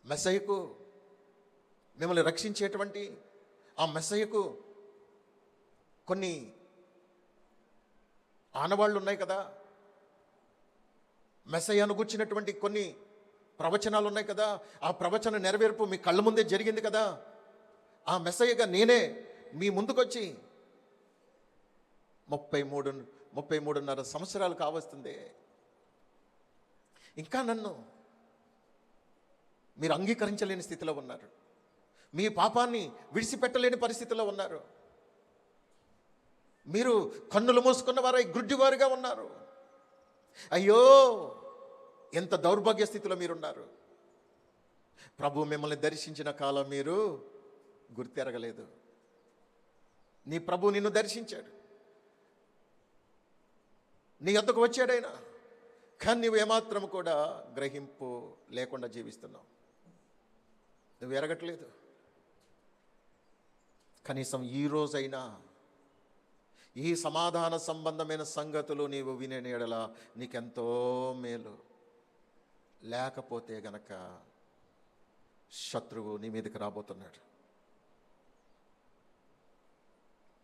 మెస్సయ్యకు, మిమ్మల్ని రక్షించేటువంటి ఆ మెస్సయ్యకు కొన్ని ఆనవాళ్ళు ఉన్నాయి కదా. మెస్సయ్యను గుర్చినటువంటి కొన్ని ప్రవచనాలు ఉన్నాయి కదా. ఆ ప్రవచన నెరవేర్పు మీ కళ్ళ ముందే జరిగింది కదా. ఆ మెస్సయ్యగా నేనే మీ ముందుకొచ్చి 33.5 సంవత్సరాలు కావస్తుంది. ఇంకా నన్ను మీరు అంగీకరించలేని స్థితిలో ఉన్నారు. మీ పాపాన్ని విడిచిపెట్టలేని పరిస్థితిలో ఉన్నారు. మీరు కన్నులు మూసుకున్న వారై గుడ్డివారుగా ఉన్నారు. అయ్యో, ఎంత దౌర్భాగ్య స్థితిలో మీరున్నారు. ప్రభు మిమ్మల్ని దర్శించిన కాలం మీరు గుర్తెరగలేదు. నీ ప్రభు నిన్ను దర్శించాడు, నీ వద్దకు వచ్చాడైనా, కానీ నువ్వు ఏమాత్రం కూడా గ్రహింపు లేకుండా జీవిస్తున్నావు. నువ్వు ఎరగట్లేదు. కనీసం ఈ రోజైనా ఈ సమాధాన సంబంధమైన సంగతులు నీవు వినే ఎడల నీకెంతో మేలు. లేకపోతే గనక శత్రువు నీ మీదకి రాబోతున్నాడు.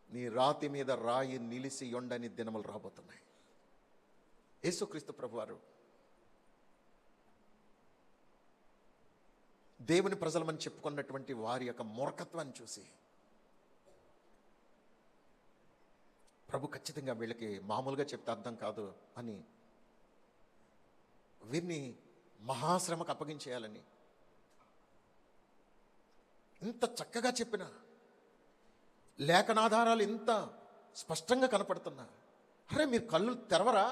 నీ రాతి మీద రాయి నిలిసి ఉండని దినములు రాబోతున్నాయి. యేసుక్రీస్తు ప్రభువారు దేవుని ప్రజలమని చెప్పుకున్నటువంటి వారి యొక్క మూర్ఖత్వాన్ని చూసి ప్రభు ఖచ్చితంగా వీళ్ళకి మామూలుగా చెప్తే అర్థం కాదు అని వీరిని మహాశ్రమకు అప్పగించేయాలని. ఇంత చక్కగా చెప్పిన లేఖనాధారాలు ఇంత స్పష్టంగా కనపడుతున్నా, అరే మీరు కళ్ళు తెరవరా?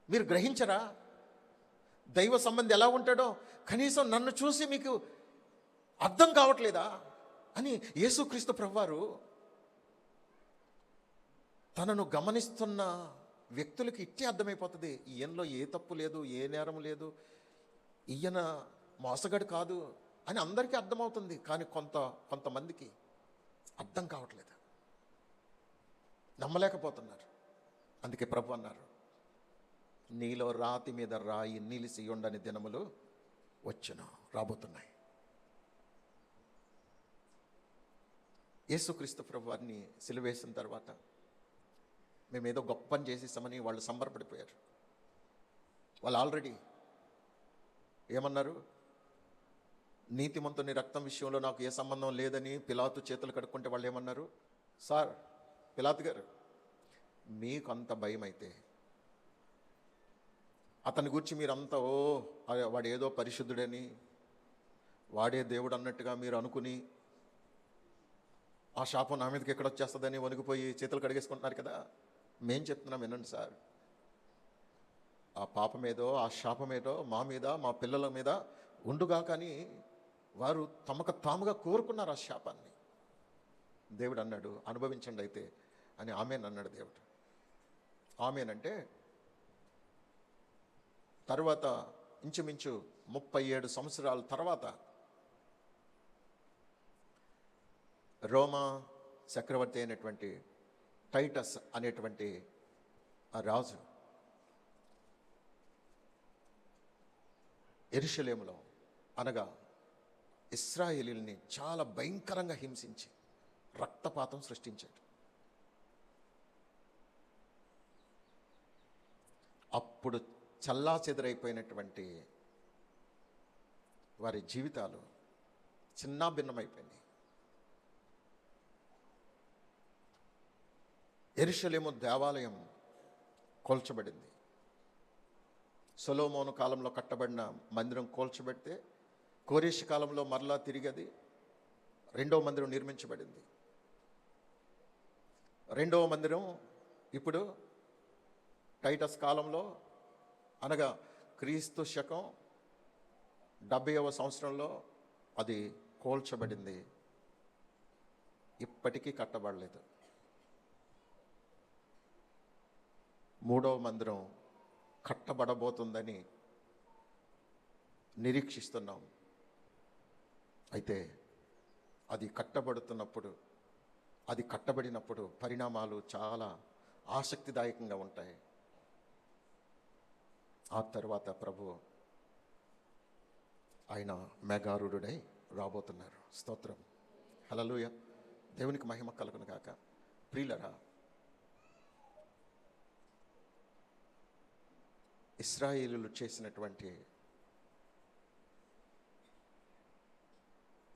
మీరు గ్రహించరా? దైవ సంబంధి ఎలా ఉంటాడో కనీసం నన్ను చూసి మీకు అర్థం కావట్లేదా అని యేసుక్రీస్తు ప్రభువారు తనను గమనిస్తున్న వ్యక్తులకి ఇట్టే అర్థమైపోతుంది. ఈయనలో ఏ తప్పు లేదు, ఏ నేరం లేదు, ఈయన మోసగాడు కాదు అని అందరికీ అర్థమవుతుంది. కానీ కొంతమందికి అర్థం కావట్లేదు, నమ్మలేకపోతున్నారు. అందుకే ప్రభు అన్నారు, నీలో రాతి మీద రాయి నిలిసి ఉండని దినములు వచ్చును, రాబోతున్నాయి. యేసుక్రీస్తు ప్రభు వారిని సిలువేసిన తర్వాత మేమేదో గొప్ప పని చేసేసామని వాళ్ళు సంబరపడిపోయారు. వాళ్ళు ఆల్రెడీ ఏమన్నారు? నీతిమంతుని రక్తం విషయంలో నాకు ఏ సంబంధం లేదని పిలాతు చేతులు కడుక్కుంటే వాళ్ళు ఏమన్నారు? సార్, పిలాతు గారు, మీకు అంత భయం అయితే అతని గురించి మీరంతా వాడు ఏదో పరిశుద్ధుడని, వాడే దేవుడు అన్నట్టుగా మీరు అనుకుని ఆ శాపం నా మీదకి ఎక్కడ వచ్చేస్తుందని వణికిపోయి చేతులు కడిగేసుకుంటున్నారు కదా. మేం చెప్తున్నాం వినండి సార్, ఆ పాపమేదో ఆ శాపమేదో మా మీద మా పిల్లల మీద ఉండుగా, కానీ వారు తమకు తాముగా కోరుకున్నారు ఆ శాపాన్ని. దేవుడు అన్నాడు అనుభవించండి అయితే అని. ఆమెన్ అన్నాడు దేవుడు. ఆమెనంటే తర్వాత ఇంచుమించు 37 సంవత్సరాల తర్వాత రోమా చక్రవర్తి అయినటువంటి టైటస్ అనేటువంటి ఆ రాజు యెరూషలేములో అనగా ఇశ్రాయేలీయుల్ని చాలా భయంకరంగా హింసించి రక్తపాతం సృష్టించాడు. అప్పుడు చల్లాచెదరైపోయినటువంటి వారి జీవితాలు చిన్నాభిన్నమైపోయినాయి. యెరూషలేము దేవాలయం కూల్చబడింది. సొలొమోను కాలంలో కట్టబడిన మందిరం కూల్చబడితే కోరేషు కాలంలో మరలా తిరిగి అది రెండవ మందిరం నిర్మించబడింది. రెండవ మందిరం ఇప్పుడు టైటస్ కాలంలో అనగా క్రీస్తు శకం 70వ సంవత్సరంలో అది కూల్చబడింది. ఇప్పటికీ కట్టబడలేదు. మూడవ మందిరం కట్టబడబోతుందని నిరీక్షిస్తున్నాం. అయితే అది కట్టబడినప్పుడు పరిణామాలు చాలా ఆసక్తిదాయకంగా ఉంటాయి. ఆ తర్వాత ప్రభు ఆయన మేఘారూఢుడై రాబోతున్నారు. స్తోత్రం, హల్లెలూయా, దేవునికి మహిమ కలుగును గాక. ప్రియులరా, ఇశ్రాయేలీయులు చేసినటువంటి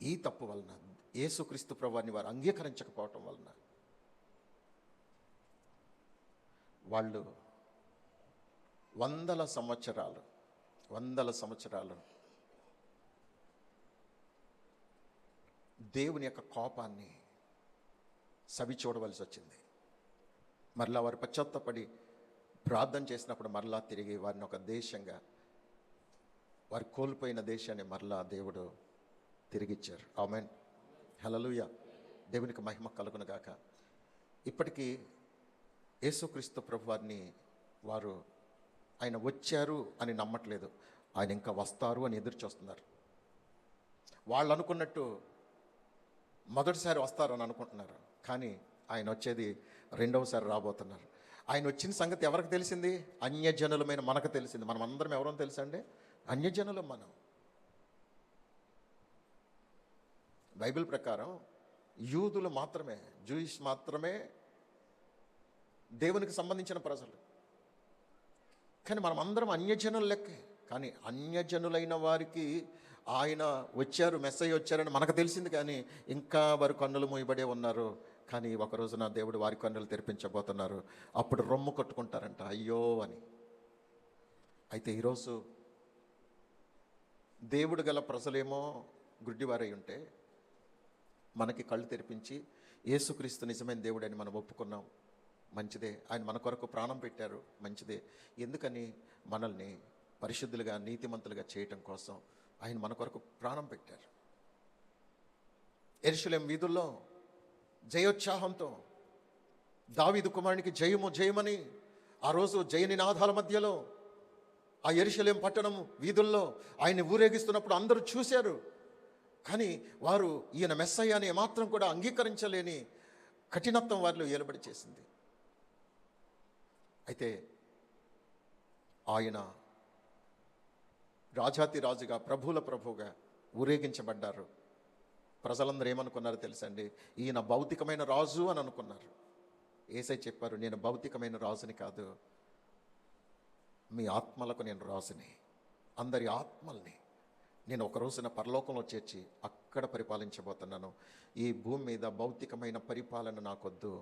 ఈ తప్పు వలన, యేసుక్రీస్తు ప్రభువుని వారు అంగీకరించకపోవటం వలన వాళ్ళు వందల సంవత్సరాలు దేవుని యొక్క కోపాన్ని సవి చూడవలసి వచ్చింది. మరలా వారు పశ్చాత్తపడి ప్రార్థన చేసినప్పుడు మరలా తిరిగి వారిని ఒక దేశంగా, వారు కోల్పోయిన దేశాన్ని మరలా దేవుడు తిరిగిచ్చారు. ఆమేన్, హల్లెలూయా, దేవునికి మహిమ కలుగును గాక. ఇప్పటికీ యేసుక్రీస్తు ప్రభు వారిని వారు ఆయన వచ్చారు అని నమ్మట్లేదు, ఆయన ఇంకా వస్తారు అని ఎదురు చూస్తున్నారు. వాళ్ళు అనుకున్నట్టు మొదటిసారి వస్తారని అనుకుంటున్నారు, కానీ ఆయన వచ్చేది రెండవసారి రాబోతున్నారు. ఆయన వచ్చిన సంగతి ఎవరికి తెలిసింది? అన్యజనులమైన మనకు తెలిసింది. మనం అందరం ఎవరో తెలుసండి? అన్యజనులం మనం. బైబిల్ ప్రకారం యూదులు మాత్రమే, జూయిష్ మాత్రమే దేవునికి సంబంధించిన ప్రజలు. కానీ మనం అందరం అన్యజనుల లెక్కే. కానీ అన్యజనులైన వారికి ఆయన వచ్చారు, మెస్సయ్య వచ్చారని మనకు తెలిసింది, కానీ ఇంకా వారి కన్నులు మూయబడే ఉన్నారు. కానీ ఒక రోజున దేవుడు వారి కన్నులు తెరిపించబోతున్నారు. అప్పుడు రొమ్ము కొట్టుకుంటారంట, అయ్యో అని. అయితే ఈరోజు దేవుడు గల ప్రజలేమో గుడ్డివారై ఉంటే మనకి కళ్ళు తెరిపించి యేసుక్రీస్తు నిజమైన దేవుడని మనం ఒప్పుకున్నాం, మంచిదే. ఆయన మన కొరకు ప్రాణం పెట్టారు, మంచిదే. ఎందుకని? మనల్ని పరిశుద్ధులుగా నీతిమంతులుగా చేయటం కోసం ఆయన మన కొరకు ప్రాణం పెట్టారు. యెరూషలేము వీధుల్లో జయోత్సాహంతో దావీదు కుమారునికి జయము జయమని ఆ రోజు జయ నినాదాల మధ్యలో ఆ యెరూషలేము పట్టణం వీధుల్లో ఆయన్ని ఊరేగిస్తున్నప్పుడు అందరూ చూశారు. కానీ వారు ఈయన మెస్సయ్య అని ఏమాత్రం కూడా అంగీకరించలేని కఠినత్వం వారిలో ఏలుబడి చేసింది. అయితే ఆయన రాజాతి రాజుగా ప్రభువుల ప్రభువుగా ఊరేగించబడ్డారు. ప్రజలందరూ ఏమనుకున్నారో తెలుసండి? ఈయన భౌతికమైన రాజు అని అనుకున్నారు. యేసయ్య చెప్పారు, నేను భౌతికమైన రాజుని కాదు, మీ ఆత్మలకు నేను రాజుని. అందరి ఆత్మల్ని నేను ఒక రోజున పరలోకంలో చేర్చి అక్కడ పరిపాలించబోతున్నాను. ఈ భూమి మీద భౌతికమైన పరిపాలన నాకొద్దు.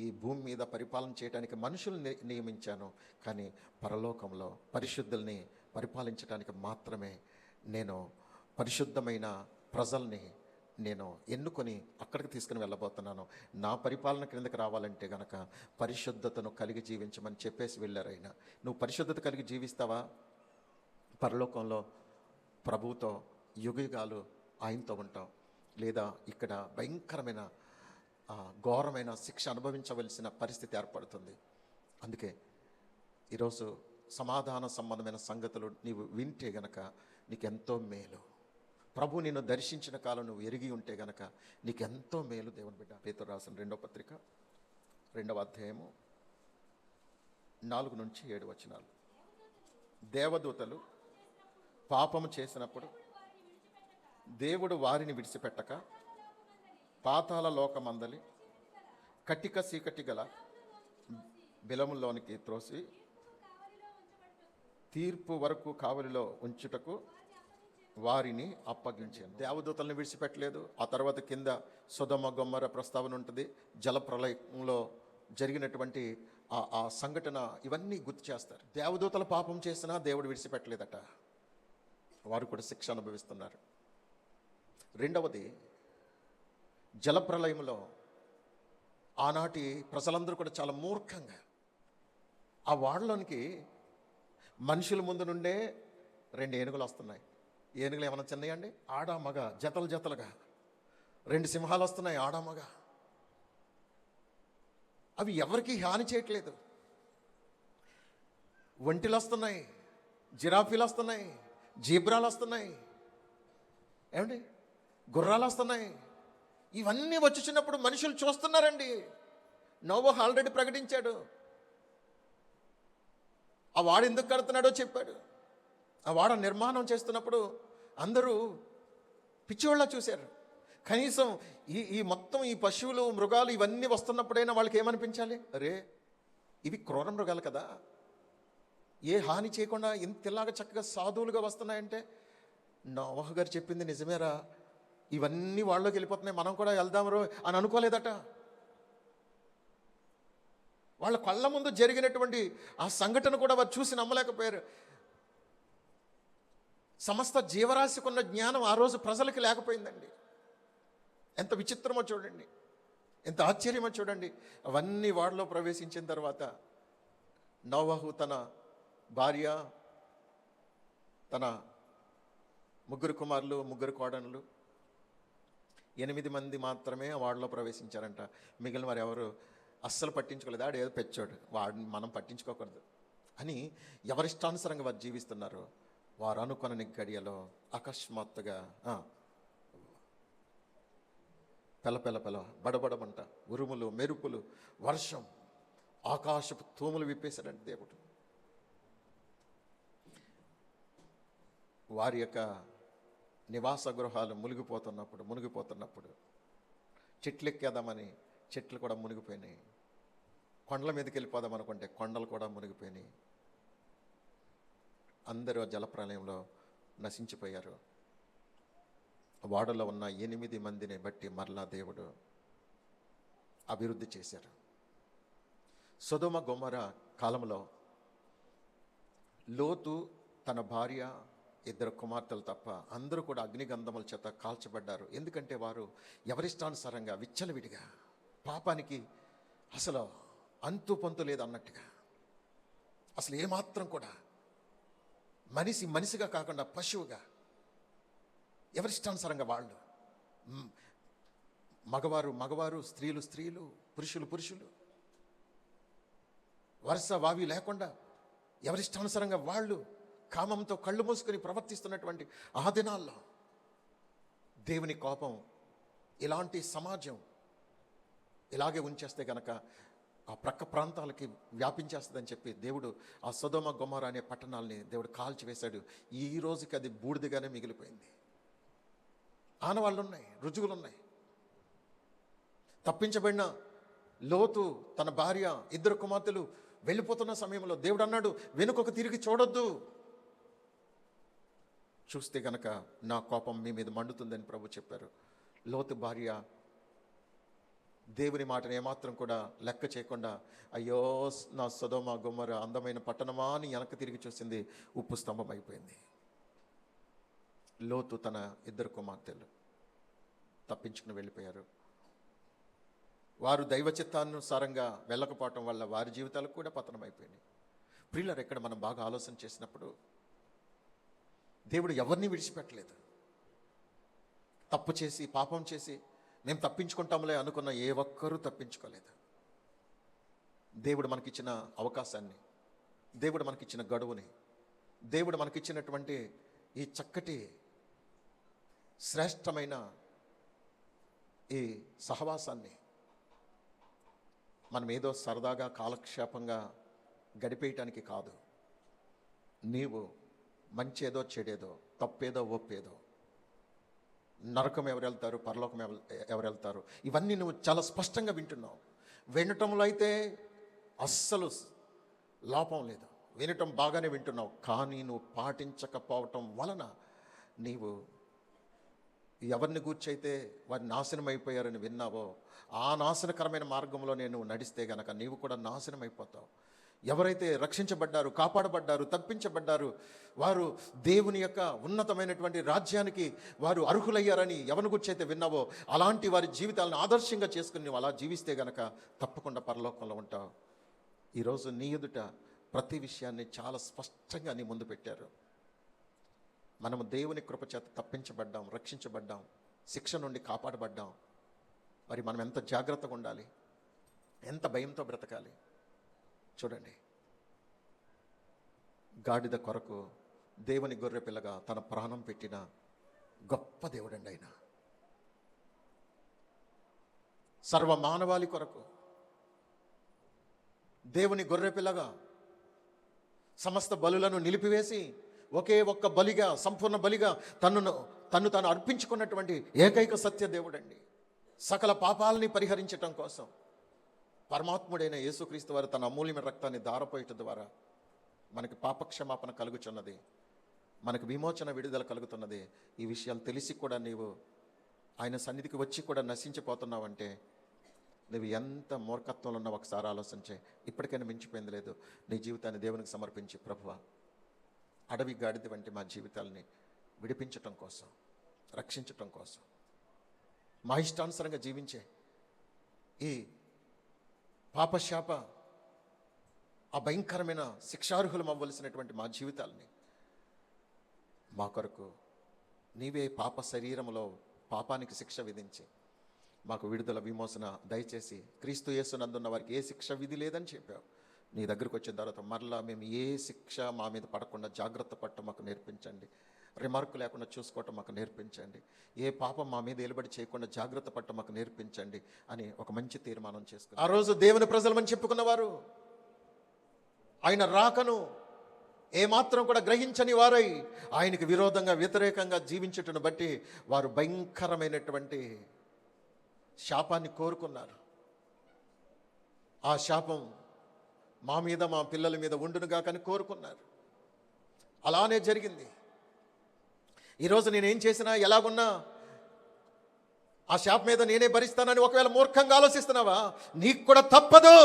ఈ భూమి మీద పరిపాలన చేయడానికి మనుషులు నియమించాను, కానీ పరలోకంలో పరిశుద్ధుల్ని పరిపాలించడానికి మాత్రమే నేను పరిశుద్ధమైన ప్రజల్ని నేను ఎన్నుకొని అక్కడికి తీసుకుని వెళ్ళబోతున్నాను. నా పరిపాలన క్రిందకి రావాలంటే గనక పరిశుద్ధతను కలిగి జీవించమని చెప్పేసి వెళ్ళారు ఆయన. నువ్వు పరిశుద్ధత కలిగి జీవిస్తావా? పరలోకంలో ప్రభువుతో యుగయుగాలు ఆయనతో ఉంటావు, లేదా ఇక్కడ భయంకరమైన ఘోరమైన శిక్ష అనుభవించవలసిన పరిస్థితి ఏర్పడుతుంది. అందుకే ఈరోజు సమాధాన సంబంధమైన సంగతులు నీవు వింటే గనక నీకెంతో మేలు. ప్రభు నిన్ను దర్శించిన కాలం నువ్వు ఎరిగి ఉంటే గనక నీకెంతో మేలు. దేవుని బిడ్డ పేతురు రాసిన 2వ పత్రిక 2వ అధ్యాయము 4 నుంచి 7 వచనాలు. దేవదూతలు పాపము చేసినప్పుడు దేవుడు వారిని విడిచిపెట్టక పాతాళ లోకమందలి కటిక చీకటి గల బిలములోనికి త్రోసి తీర్పు వరకు కావలిలో ఉంచుటకు వారిని అప్పగించాను. దేవదూతలను విడిచిపెట్టలేదు. ఆ తర్వాత కింద సొదొమ గొమొర్రా ప్రస్తావన ఉంటుంది. జలప్రలయంలో జరిగినటువంటి ఆ సంఘటన ఇవన్నీ గుర్తు చేస్తారు. దేవదూతల పాపం చేసినా దేవుడు విడిచిపెట్టలేదట, వారు కూడా శిక్ష అనుభవిస్తున్నారు. రెండవది, జలప్రలయంలో ఆనాటి ప్రజలందరూ కూడా చాలా మూర్ఖంగా ఆ వాడలోనికి మనుషుల ముందు నుండే 2 ఏనుగులు వస్తున్నాయి. ఏనుగులు ఏమైనా చిన్నయండి? ఆడ మగ జతలు జతలుగా 2 సింహాలు వస్తున్నాయి, ఆడ మగ. అవి ఎవరికి హాని చేయట్లేదు. ఒంటిలు వస్తున్నాయి, జిరాఫీలు వస్తున్నాయి, జీబ్రాలు వస్తున్నాయి, ఏమండి గుర్రాలు వస్తున్నాయి. ఇవన్నీ వచ్చినప్పుడు మనుషులు చూస్తున్నారండి. నోవహు ఆల్రెడీ ప్రకటించాడు, ఆ వాడు ఎందుకు కడుతున్నాడో చెప్పాడు. ఆ వాడ నిర్మాణం చేస్తున్నప్పుడు అందరూ పిచ్చివాళ్ళ చూశారు. కనీసం ఈ మొత్తం ఈ పశువులు మృగాలు ఇవన్నీ వస్తున్నప్పుడైనా వాళ్ళకి ఏమనిపించాలి? అరే ఇవి క్రూర మృగాలు కదా, ఏ హాని చేయకుండా ఇంతలాగా చక్కగా సాధువులుగా వస్తున్నాయంటే నోవహు గారు చెప్పింది నిజమేరా, ఇవన్నీ వాళ్ళలోకి వెళ్ళిపోతున్నాయి, మనం కూడా వెళ్దామరో అని అనుకోలేదట. వాళ్ళ కళ్ళ ముందు జరిగినటువంటి ఆ సంఘటన కూడా వారు చూసి నమ్మలేకపోయారు. సమస్త జీవరాశికి ఉన్న జ్ఞానం ఆ రోజు ప్రజలకి లేకపోయిందండి. ఎంత విచిత్రమో చూడండి, ఎంత ఆశ్చర్యమో చూడండి. అవన్నీ వాడిలో ప్రవేశించిన తర్వాత నోవహు తన భార్య, తన 3 కుమారులు 3 కోడనులు 8 మంది మాత్రమే వాడిలో ప్రవేశించారంట. మిగిలిన వారు ఎవరు అస్సలు పట్టించుకోలేదు. ఆడు ఏదో పెంచాడు, వాడిని మనం పట్టించుకోకూడదు అని ఎవరిష్టానుసారంగా వారు జీవిస్తున్నారు. వారు అనుకొనని గడియలో అకస్మాత్తుగా పెల బడబడమంట, ఉరుములు, మెరుపులు, వర్షం, ఆకాశపు తూములు విప్పేశాడంటే దేవుడు. వారి యొక్క నివాస గృహాలు మునిగిపోతున్నప్పుడు చెట్లు ఎక్కేద్దామని చెట్లు కూడా మునిగిపోయినాయి. కొండల మీదకి వెళ్ళిపోదాం అనుకుంటే కొండలు కూడా మునిగిపోయినాయి. అందరూ జలప్రలయంలో నశించిపోయారు. వాడలో ఉన్న 8 మందిని బట్టి మరలా దేవుడు అభివృద్ధి చేశారు. సొదొమ గొమొర్రా కాలంలో లోతు, తన భార్య, 2 కుమార్తెలు తప్ప అందరూ కూడా అగ్నిగంధముల చేత కాల్చబడ్డారు. ఎందుకంటే వారు ఎవరిష్టానుసారంగా విచ్చలవిడిగా పాపానికి అసలు అంతు పొంతు లేదు అన్నట్టుగా, అసలు ఏమాత్రం కూడా మనిషిగా కాకుండా పశువుగా ఎవరిష్టానుసారంగా వాళ్ళు, మగవారు, స్త్రీలు, పురుషులు వరుస వావి లేకుండా ఎవరిష్టానుసారంగా వాళ్ళు కామంతో కళ్ళు మూసుకొని ప్రవర్తిస్తున్నటువంటి ఆ దినాల్లో దేవుని కోపం ఇలాంటి సమాజం ఇలాగే ఉంచేస్తే గనక ఆ ప్రక్క ప్రాంతాలకి వ్యాపించేస్తుందని చెప్పి దేవుడు ఆ సొదొమ గొమొర్రా అనే పట్టణాలని దేవుడు కాల్చివేశాడు. ఈ రోజుకి అది బూడిదగానే మిగిలిపోయింది. ఆనవాళ్ళు ఉన్నాయి, రుజువులు ఉన్నాయి. తప్పించబడిన లోతు, తన భార్య, 2 కుమార్తెలు వెళ్ళిపోతున్న సమయంలో దేవుడు అన్నాడు, వెనుకకు తిరిగి చూడొద్దు. చూస్తే గనక నా కోపం మీ మీద మండుతుందని ప్రభు చెప్పారు. లోతు భార్య దేవుని మాటను ఏమాత్రం కూడా లెక్క చేయకుండా, అయ్యో నా సొదొమ గొమొర్రా అందమైన పట్టణమా అని వెనక్కి తిరిగి చూసింది. ఉప్పు స్తంభం అయిపోయింది. లోతు, తన 2 కుమార్తెలు తప్పించుకుని వెళ్ళిపోయారు. వారు దైవ చిత్తానుసారంగా వెళ్ళకపోవటం వల్ల వారి జీవితాలు కూడా పతనం అయిపోయినాయి. ప్రియులారా, ఎక్కడ మనం బాగా ఆలోచన చేసినప్పుడు దేవుడు ఎవరిని విడిచిపెట్టలేదు. తప్పు చేసి పాపం చేసి మేము తప్పించుకుంటాంలే అనుకున్న ఏ ఒక్కరూ తప్పించుకోలేదు. దేవుడు మనకిచ్చిన అవకాశాన్ని, దేవుడు మనకిచ్చిన గడువుని, దేవుడు మనకిచ్చినటువంటి ఈ చక్కటి శ్రేష్టమైన ఈ సహవాసాన్ని మనం ఏదో సరదాగా కాలక్షేపంగా గడిపేయటానికి కాదు. నీవు మంచేదో చెడేదో, తప్పేదో ఒప్పేదో, నరకం ఎవరు వెళ్తారు, పరలోకం ఎవరు వెళ్తారు, ఇవన్నీ నువ్వు చాలా స్పష్టంగా వింటున్నావు. వినటంలో అయితే అస్సలు లోపం లేదు, వినటం బాగానే వింటున్నావు. కానీ నువ్వు పాటించకపోవటం వలన నీవు ఎవరిని గూర్చైతే వారి నాశనం అయిపోయారని విన్నావో ఆ నాశనకరమైన మార్గంలో నేను నడిస్తే గనక నీవు కూడా నాశనం అయిపోతావు. ఎవరైతే రక్షించబడ్డారు, కాపాడబడ్డారు, తప్పించబడ్డారు, వారు దేవుని యొక్క ఉన్నతమైనటువంటి రాజ్యానికి వారు అర్హులయ్యారని ఎవరిని గుర్చైతే విన్నావో అలాంటి వారి జీవితాలను ఆదర్శంగా చేసుకుని నువ్వు అలా జీవిస్తే గనక తప్పకుండా పరలోకంలో ఉంటావు. ఈరోజు నీ ఎదుట ప్రతి విషయాన్ని చాలా స్పష్టంగా నీ ముందు పెట్టారు. మనము దేవుని కృపచేత తప్పించబడ్డాం, రక్షించబడ్డాం, శిక్ష నుండి కాపాడబడ్డాం. మరి మనం ఎంత జాగ్రత్తగా ఉండాలి, ఎంత భయంతో బ్రతకాలి. చూడండి, గాడిద కొరకు దేవుని గొర్రె పిల్లగా తన ప్రాణం పెట్టిన గొప్ప దేవుడండి ఆయన. సర్వ మానవాళి కొరకు దేవుని గొర్రె పిల్లగా సమస్త బలులను నిలిపివేసి ఒకే ఒక్క బలిగా, సంపూర్ణ బలిగా తన్ను తాను అర్పించుకున్నటువంటి ఏకైక సత్య దేవుడండి. సకల పాపాలని పరిహరించటం కోసం పరమాత్ముడైన యేసుక్రీస్తు వారు తన అమూల్యమైన రక్తాన్ని ధారపోయటం ద్వారా మనకి పాపక్షమాపణ కలుగుచున్నది, మనకు విమోచన, విడుదల కలుగుతున్నది. ఈ విషయాలు తెలిసి కూడా నీవు ఆయన సన్నిధికి వచ్చి కూడా నశించిపోతున్నావంటే నువ్వు ఎంత మూర్ఖత్వంలో ఉన్నావు ఒకసారి ఆలోచించే. ఇప్పటికైనా మించిపోయింది లేదు. నీ జీవితాన్ని దేవునికి సమర్పించి, ప్రభువా, అడవి గాడిద వంటి మా జీవితాలని విడిపించటం కోసం, రక్షించటం కోసం, మా ఇష్టానుసారంగా జీవించే ఈ పాపశాప ఆ భయంకరమైన శిక్షార్హులం అవ్వవలసినటువంటి మా జీవితాలని మా కొరకు నీవే పాప శరీరంలో పాపానికి శిక్ష విధించి మాకు విడుదల, విమోచన దయచేసి క్రీస్తు యేసునందున్న వారికి ఏ శిక్ష విధి లేదని చెప్పావు. నీ దగ్గరకు వచ్చిన తర్వాత మరలా మేము ఏ శిక్ష మా మీద పడకుండా జాగ్రత్త పడటం మాకు నేర్పించండి. రిమార్కు లేకుండా చూసుకోవటం మాకు నేర్పించండి. ఏ పాపం మా మీద ఏలుబడి చేయకుండా జాగ్రత్త పడటం మాకు నేర్పించండి అని ఒక మంచి తీర్మానం చేసుకుని ఆ రోజు దేవుని ప్రజలమని చెప్పుకున్నవారు ఆయన రాకను ఏమాత్రం కూడా గ్రహించని వారై ఆయనకి విరోధంగా, వ్యతిరేకంగా జీవించుటను బట్టి వారు భయంకరమైనటువంటి శాపాన్ని కోరుకున్నారు. ఆ శాపం మా మీద, మా పిల్లల మీద ఉండునుగా కానీ కోరుకున్నారు. అలానే జరిగింది. ఈరోజు నేనేం చేసినా, ఎలాగున్నా ఆ శాపం మీద నేనే భరిస్తానని ఒకవేళ మూర్ఖంగా ఆలోచిస్తున్నావా? నీకు కూడా తప్పదు,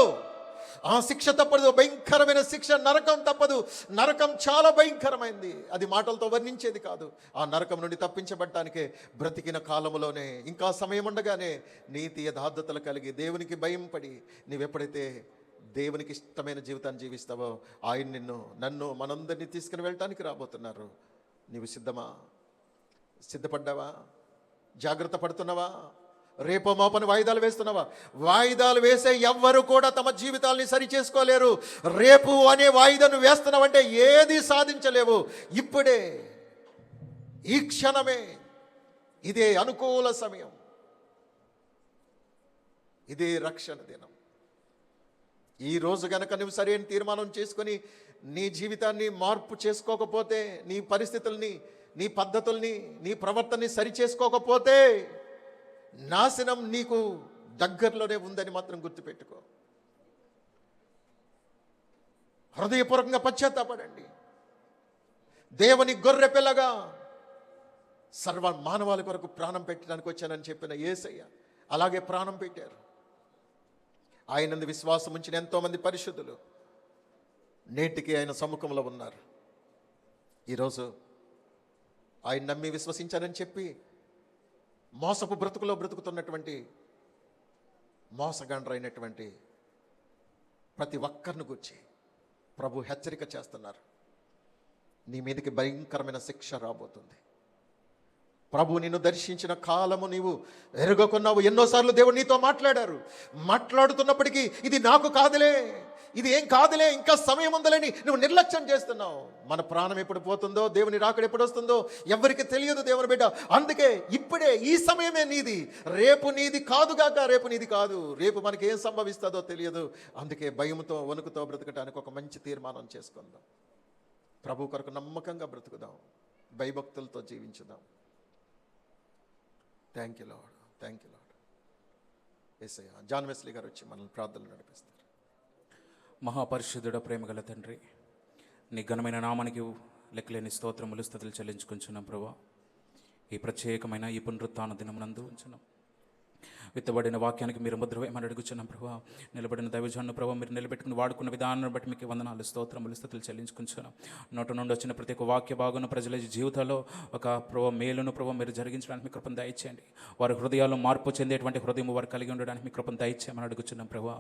ఆ శిక్ష తప్పదు. భయంకరమైన శిక్ష నరకం తప్పదు. నరకం చాలా భయంకరమైంది, అది మాటలతో వర్ణించేది కాదు. ఆ నరకం నుండి తప్పించబడటానికే బ్రతికిన కాలములోనే, ఇంకా సమయం ఉండగానే నీతి యథార్థతలు కలిగి దేవునికి భయం పడి నీవెప్పుడైతే దేవునికి ఇష్టమైన జీవితాన్ని జీవిస్తావో, ఆయన నన్ను మనందరినీ తీసుకుని వెళ్ళటానికి రాబోతున్నారు. నీవు సిద్ధపడ్డావా? జాగ్రత్త పడుతున్నావా? రేపో మాపని వాయిదాలు వేస్తున్నావా? వాయిదాలు వేసే ఎవ్వరు కూడా తమ జీవితాల్ని సరి చేసుకోలేరు. రేపు అనే వాయిదాను వేస్తున్నావంటే ఏది సాధించలేవు. ఇప్పుడే, ఈ క్షణమే, ఇదే అనుకూల సమయం, ఇదే రక్షణ దినం. ఈరోజు గనక నువ్వు సరైన తీర్మానం చేసుకొని నీ జీవితాన్ని మార్పు చేసుకోకపోతే, నీ పరిస్థితుల్ని, నీ పద్ధతుల్ని, నీ ప్రవర్తనని సరి చేసుకోకపోతే నాశనం నీకు దగ్గరలోనే ఉందని మాత్రం గుర్తుపెట్టుకో. హృదయపూర్వకంగా పశ్చాత్తాపడండి. దేవుని గొర్రె పిల్లగా సర్వ మానవాళి కొరకు ప్రాణం పెట్టడానికి వచ్చానని చెప్పిన యేసయ్య అలాగే ప్రాణం పెట్టారు. ఆయనందు విశ్వాసం ఉంచిన ఎంతోమంది పరిశుద్ధులు నేటికి ఆయన సముఖంలో ఉన్నారు. ఈరోజు ఆయన నమ్మి విశ్వసించానని చెప్పి మోసపు బ్రతుకులో బ్రతుకుతున్నటువంటి మోసగాండ్రైనటువంటి ప్రతి ఒక్కరిని గురించి ప్రభు హెచ్చరిక చేస్తున్నారు. నీ మీదకి భయంకరమైన శిక్ష రాబోతుంది. ప్రభు నిన్ను దర్శించిన కాలము నీవు ఎరుగకున్నావు. ఎన్నోసార్లు దేవుడు నీతో మాట్లాడుతున్నప్పటికీ ఇది నాకు కాదులే, ఇది ఏం కాదులే, ఇంకా సమయం ఉందలేని నువ్వు నిర్లక్ష్యం చేస్తున్నావు. మన ప్రాణం ఎప్పుడు పోతుందో, దేవుని రాకడ ఎప్పుడు వస్తుందో ఎవరికి తెలియదు దేవుని బిడ్డ. అందుకే ఇప్పుడే, ఈ సమయమే నీది. రేపు నీది కాదుగాక, రేపు నీది కాదు. రేపు మనకి ఏం సంభవిస్తుందో తెలియదు. అందుకే భయంతో వణుకుతో బ్రతకటానికి ఒక మంచి తీర్మానం చేసుకుందాం. ప్రభు కొరకు నమ్మకంగా బ్రతుకుదాం, భయభక్తులతో జీవించుదాం. Thank you lord, thank you lord. Yesayya. John Wesley గారు వచ్చి మనల్ని ప్రార్థనలు నడిపిస్తారు. మహాపరిశుద్ధుడ, ప్రేమగల తండ్రి, నీ ఘనమైన నామానికి లెక్కలేని స్తోత్రములు స్తుతులు చెల్లించుకుంటున్నాం ప్రభా. ఈ ప్రత్యేకమైన ఈ పునరుత్థాన దినమునందు ఉంచున్నాం. విత్తబడిన వాక్యానికి మీరు ముద్ర వేయమని అడుగుచున్నాం ప్రభా. నిలబడిన దైవజనులను ప్రభావ మీరు నిలబెట్టుకుని వాడుకున్న విధానాన్ని బట్టి మీకు వందనాలు, స్తోత్రములు, స్తుతులు చెల్లించుకుంటున్నాం. నోట నుండి వచ్చిన ప్రతి ఒక్క వాక్య భాగం ప్రజల జీవితాల్లో ఒక ప్రభావ మేలును ప్రభావ మీరు జరిగించడానికి మీ కృపను దయచేయండి. వారి హృదయాల్లో మార్పు చెందేటువంటి హృదయం వారు కలిగి ఉండడానికి మీ కృపను దయచేయమని అడుగుచున్నాం ప్రభా.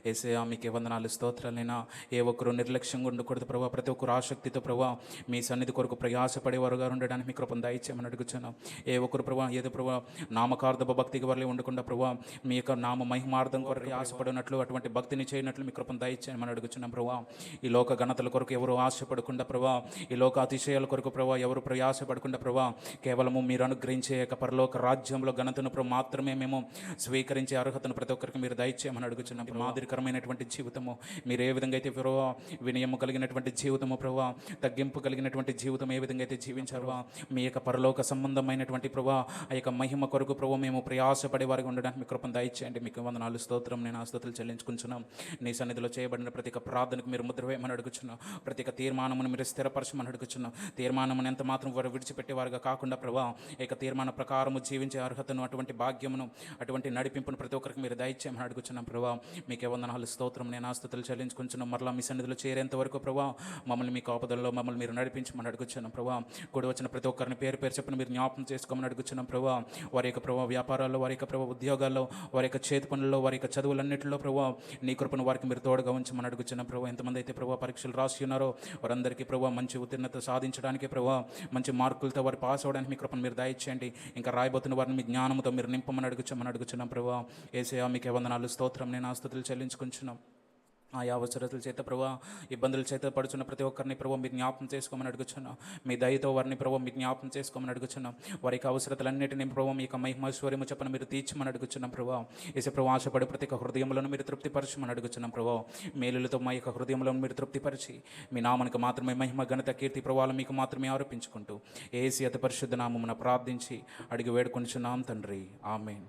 యేసయ్యా, మీకే వందనాలు, స్తోత్రాలైనా. ఏ ఒక్కరు నిర్లక్ష్యంగా ఉండకూడదు ప్రభా. ప్రతి ఒక్కరు ఆసక్తితో ప్రభా మీ సన్నిధి కొరకు ప్రయాసపడేవారుగా ఉండడానికి మీ కృపను దయచేయమని అడుగుచున్నాం. ఏ ఒక్కరు ప్రభా ఏదో ప్రభా నామకార్థ భక్తికి వరలే ఉండకుండా ప్రభా మీ యొక్క నామ మహిమార్థం కొరకు ఆశపడినట్లు, అటువంటి భక్తిని చేయనట్లు మీ కృపను దయచేయమని అడుగుచున్నాం ప్రభా. ఈ లోక ఘనతల కొరకు ఎవరు ఆశపడకుండా ప్రభా, ఈ లోక అతిశయాల కొరకు ప్రభా ఎవరు ప్రయాసపడకుండా ప్రభా, కేవలము మీరు అనుగ్రహించే యొక్క పరలోక రాజ్యంలో ఘనతను ప్రభు మాత్రమే మేము స్వీకరించే అర్హతను ప్రతి ఒక్కరికి మీరు దయచేయమని అడుగుచున్నాం. మాదిరికరమైనటువంటి జీవితము, మీరు ఏ విధంగా అయితే ప్రభా వినయము కలిగినటువంటి జీవితము ప్రభా, తగ్గింపు కలిగినటువంటి జీవితం ఏ విధంగా అయితే జీవించారో, మీ యొక్క పరలోక సంబంధమైనటువంటి ప్రభా ఆ యొక్క మహిమ కొరకు ప్రభు మేము ప్రయాసపడే వారికి ఉండడానికి మీ కృపను దయచేయండి. మీకు వందనాలు, స్తోత్రం. నేను స్తుతులు చెల్లించుకుంటున్నాం. నీ సన్నిధిలో చేయబడిన ప్రతి ఒక్క ప్రార్థనకు మీరు ముద్ర వేయమని అడుగుచున్నాం. ప్రతి ఒక్క తీర్మానమును మీరు స్థిరపరచమని అడుగుచున్నాం. తీర్మానమును ఎంత మాత్రం వారు విడిచిపెట్టేవారుగా కాకుండా ప్రభా ఏక తీర్మాన ప్రకారము జీవించే అర్హతను, అటువంటి భాగ్యమును, అటువంటి నడిపింపును ప్రతి ఒక్కరికి మీరు దయచేయమని అడుగుచున్నాం ప్రభా. మీకే వందనాలు, స్తోత్రం. నేను స్తుతులు చెల్లించుకుంటున్నాం. మరలా మీ సన్నిధిలో చేరేంత వరకు ప్రభా మమ్మల్ని మీ కాపుదలలో మమ్మల్ని మీరు నడిపించమని అడుగుచున్నాం ప్రభా. కూడి వచ్చిన ప్రతి ఒక్కరిని పేరు పేరు చెప్పిన మీరు జ్ఞాపకం చేసుకోమని అడుగుచున్నాం ప్రభా. వారి యొక్క ప్రభా వ్యాపారాల్లో, వారి యొక్క ప్రభా ఉద్యోగాల్లో, వారి యొక్క చేతి పనుల్లో, వారి యొక్క చదువులన్నింటిలో ప్రభా నీ కృపను వారికి మీరు తోడుగా ఉంచమని అడుగుచున్నాం ప్రభా. ఎంతమంది అయితే ప్రభా పరీక్షలు రాసి ఉన్నారో వారందరికీ ప్రభా మంచి ఉత్తీర్ణత సాధించడానికి ప్రభా మంచి మార్కులతో వారు పాస్ అవ్వడానికి మీ కృపను మీరు దయచేయండి. ఇంకా రాయబోతున్న వారిని మీ జ్ఞానంతో మీరు నింపమని అడుగుచున్నాం ప్రభా. యేసయ్యా, మీకే వందనాలు, స్తోత్రం. నేను స్తుతులు చెల్లించుకుంటున్నాం. ఆయా అవసరతల చేత ప్రభా ఇబ్బందుల చేత పడుచున్న ప్రతి ఒక్కరిని ప్రభావ మీరు జ్ఞాపకం చేసుకోమని అడుగుచున్నాం. మీ దయతో వారిని ప్రభావ మీ జ్ఞాపకం చేసుకోమని అడుగుచున్నాం. వారి యొక్క అవసరతలన్నింటినీ ప్రభావ మీ యొక్క మహిమైశ్వర్యము చెప్పని మీరు తీర్చమని అడుగుచున్నాం ప్రభావ. యేసు ప్రభు ఆశపడి ప్రతి ఒక్క హృదయంలో మీరు తృప్తిపరచమని అడుగుచున్నాం ప్రభావ. మేలులతో మా యొక్క హృదయంలో మీరు తృప్తిపరిచి మీ నామానికి మాత్రమే మహిమ, ఘనత, కీర్తి, ప్రభావాలు మీకు మాత్రమే ఆరోపించుకుంటూ యేసు అతి పరిశుద్ధ నామమున ప్రార్థించి అడిగి వేడుకొనుచున్నాం తండ్రి. ఆమేన్.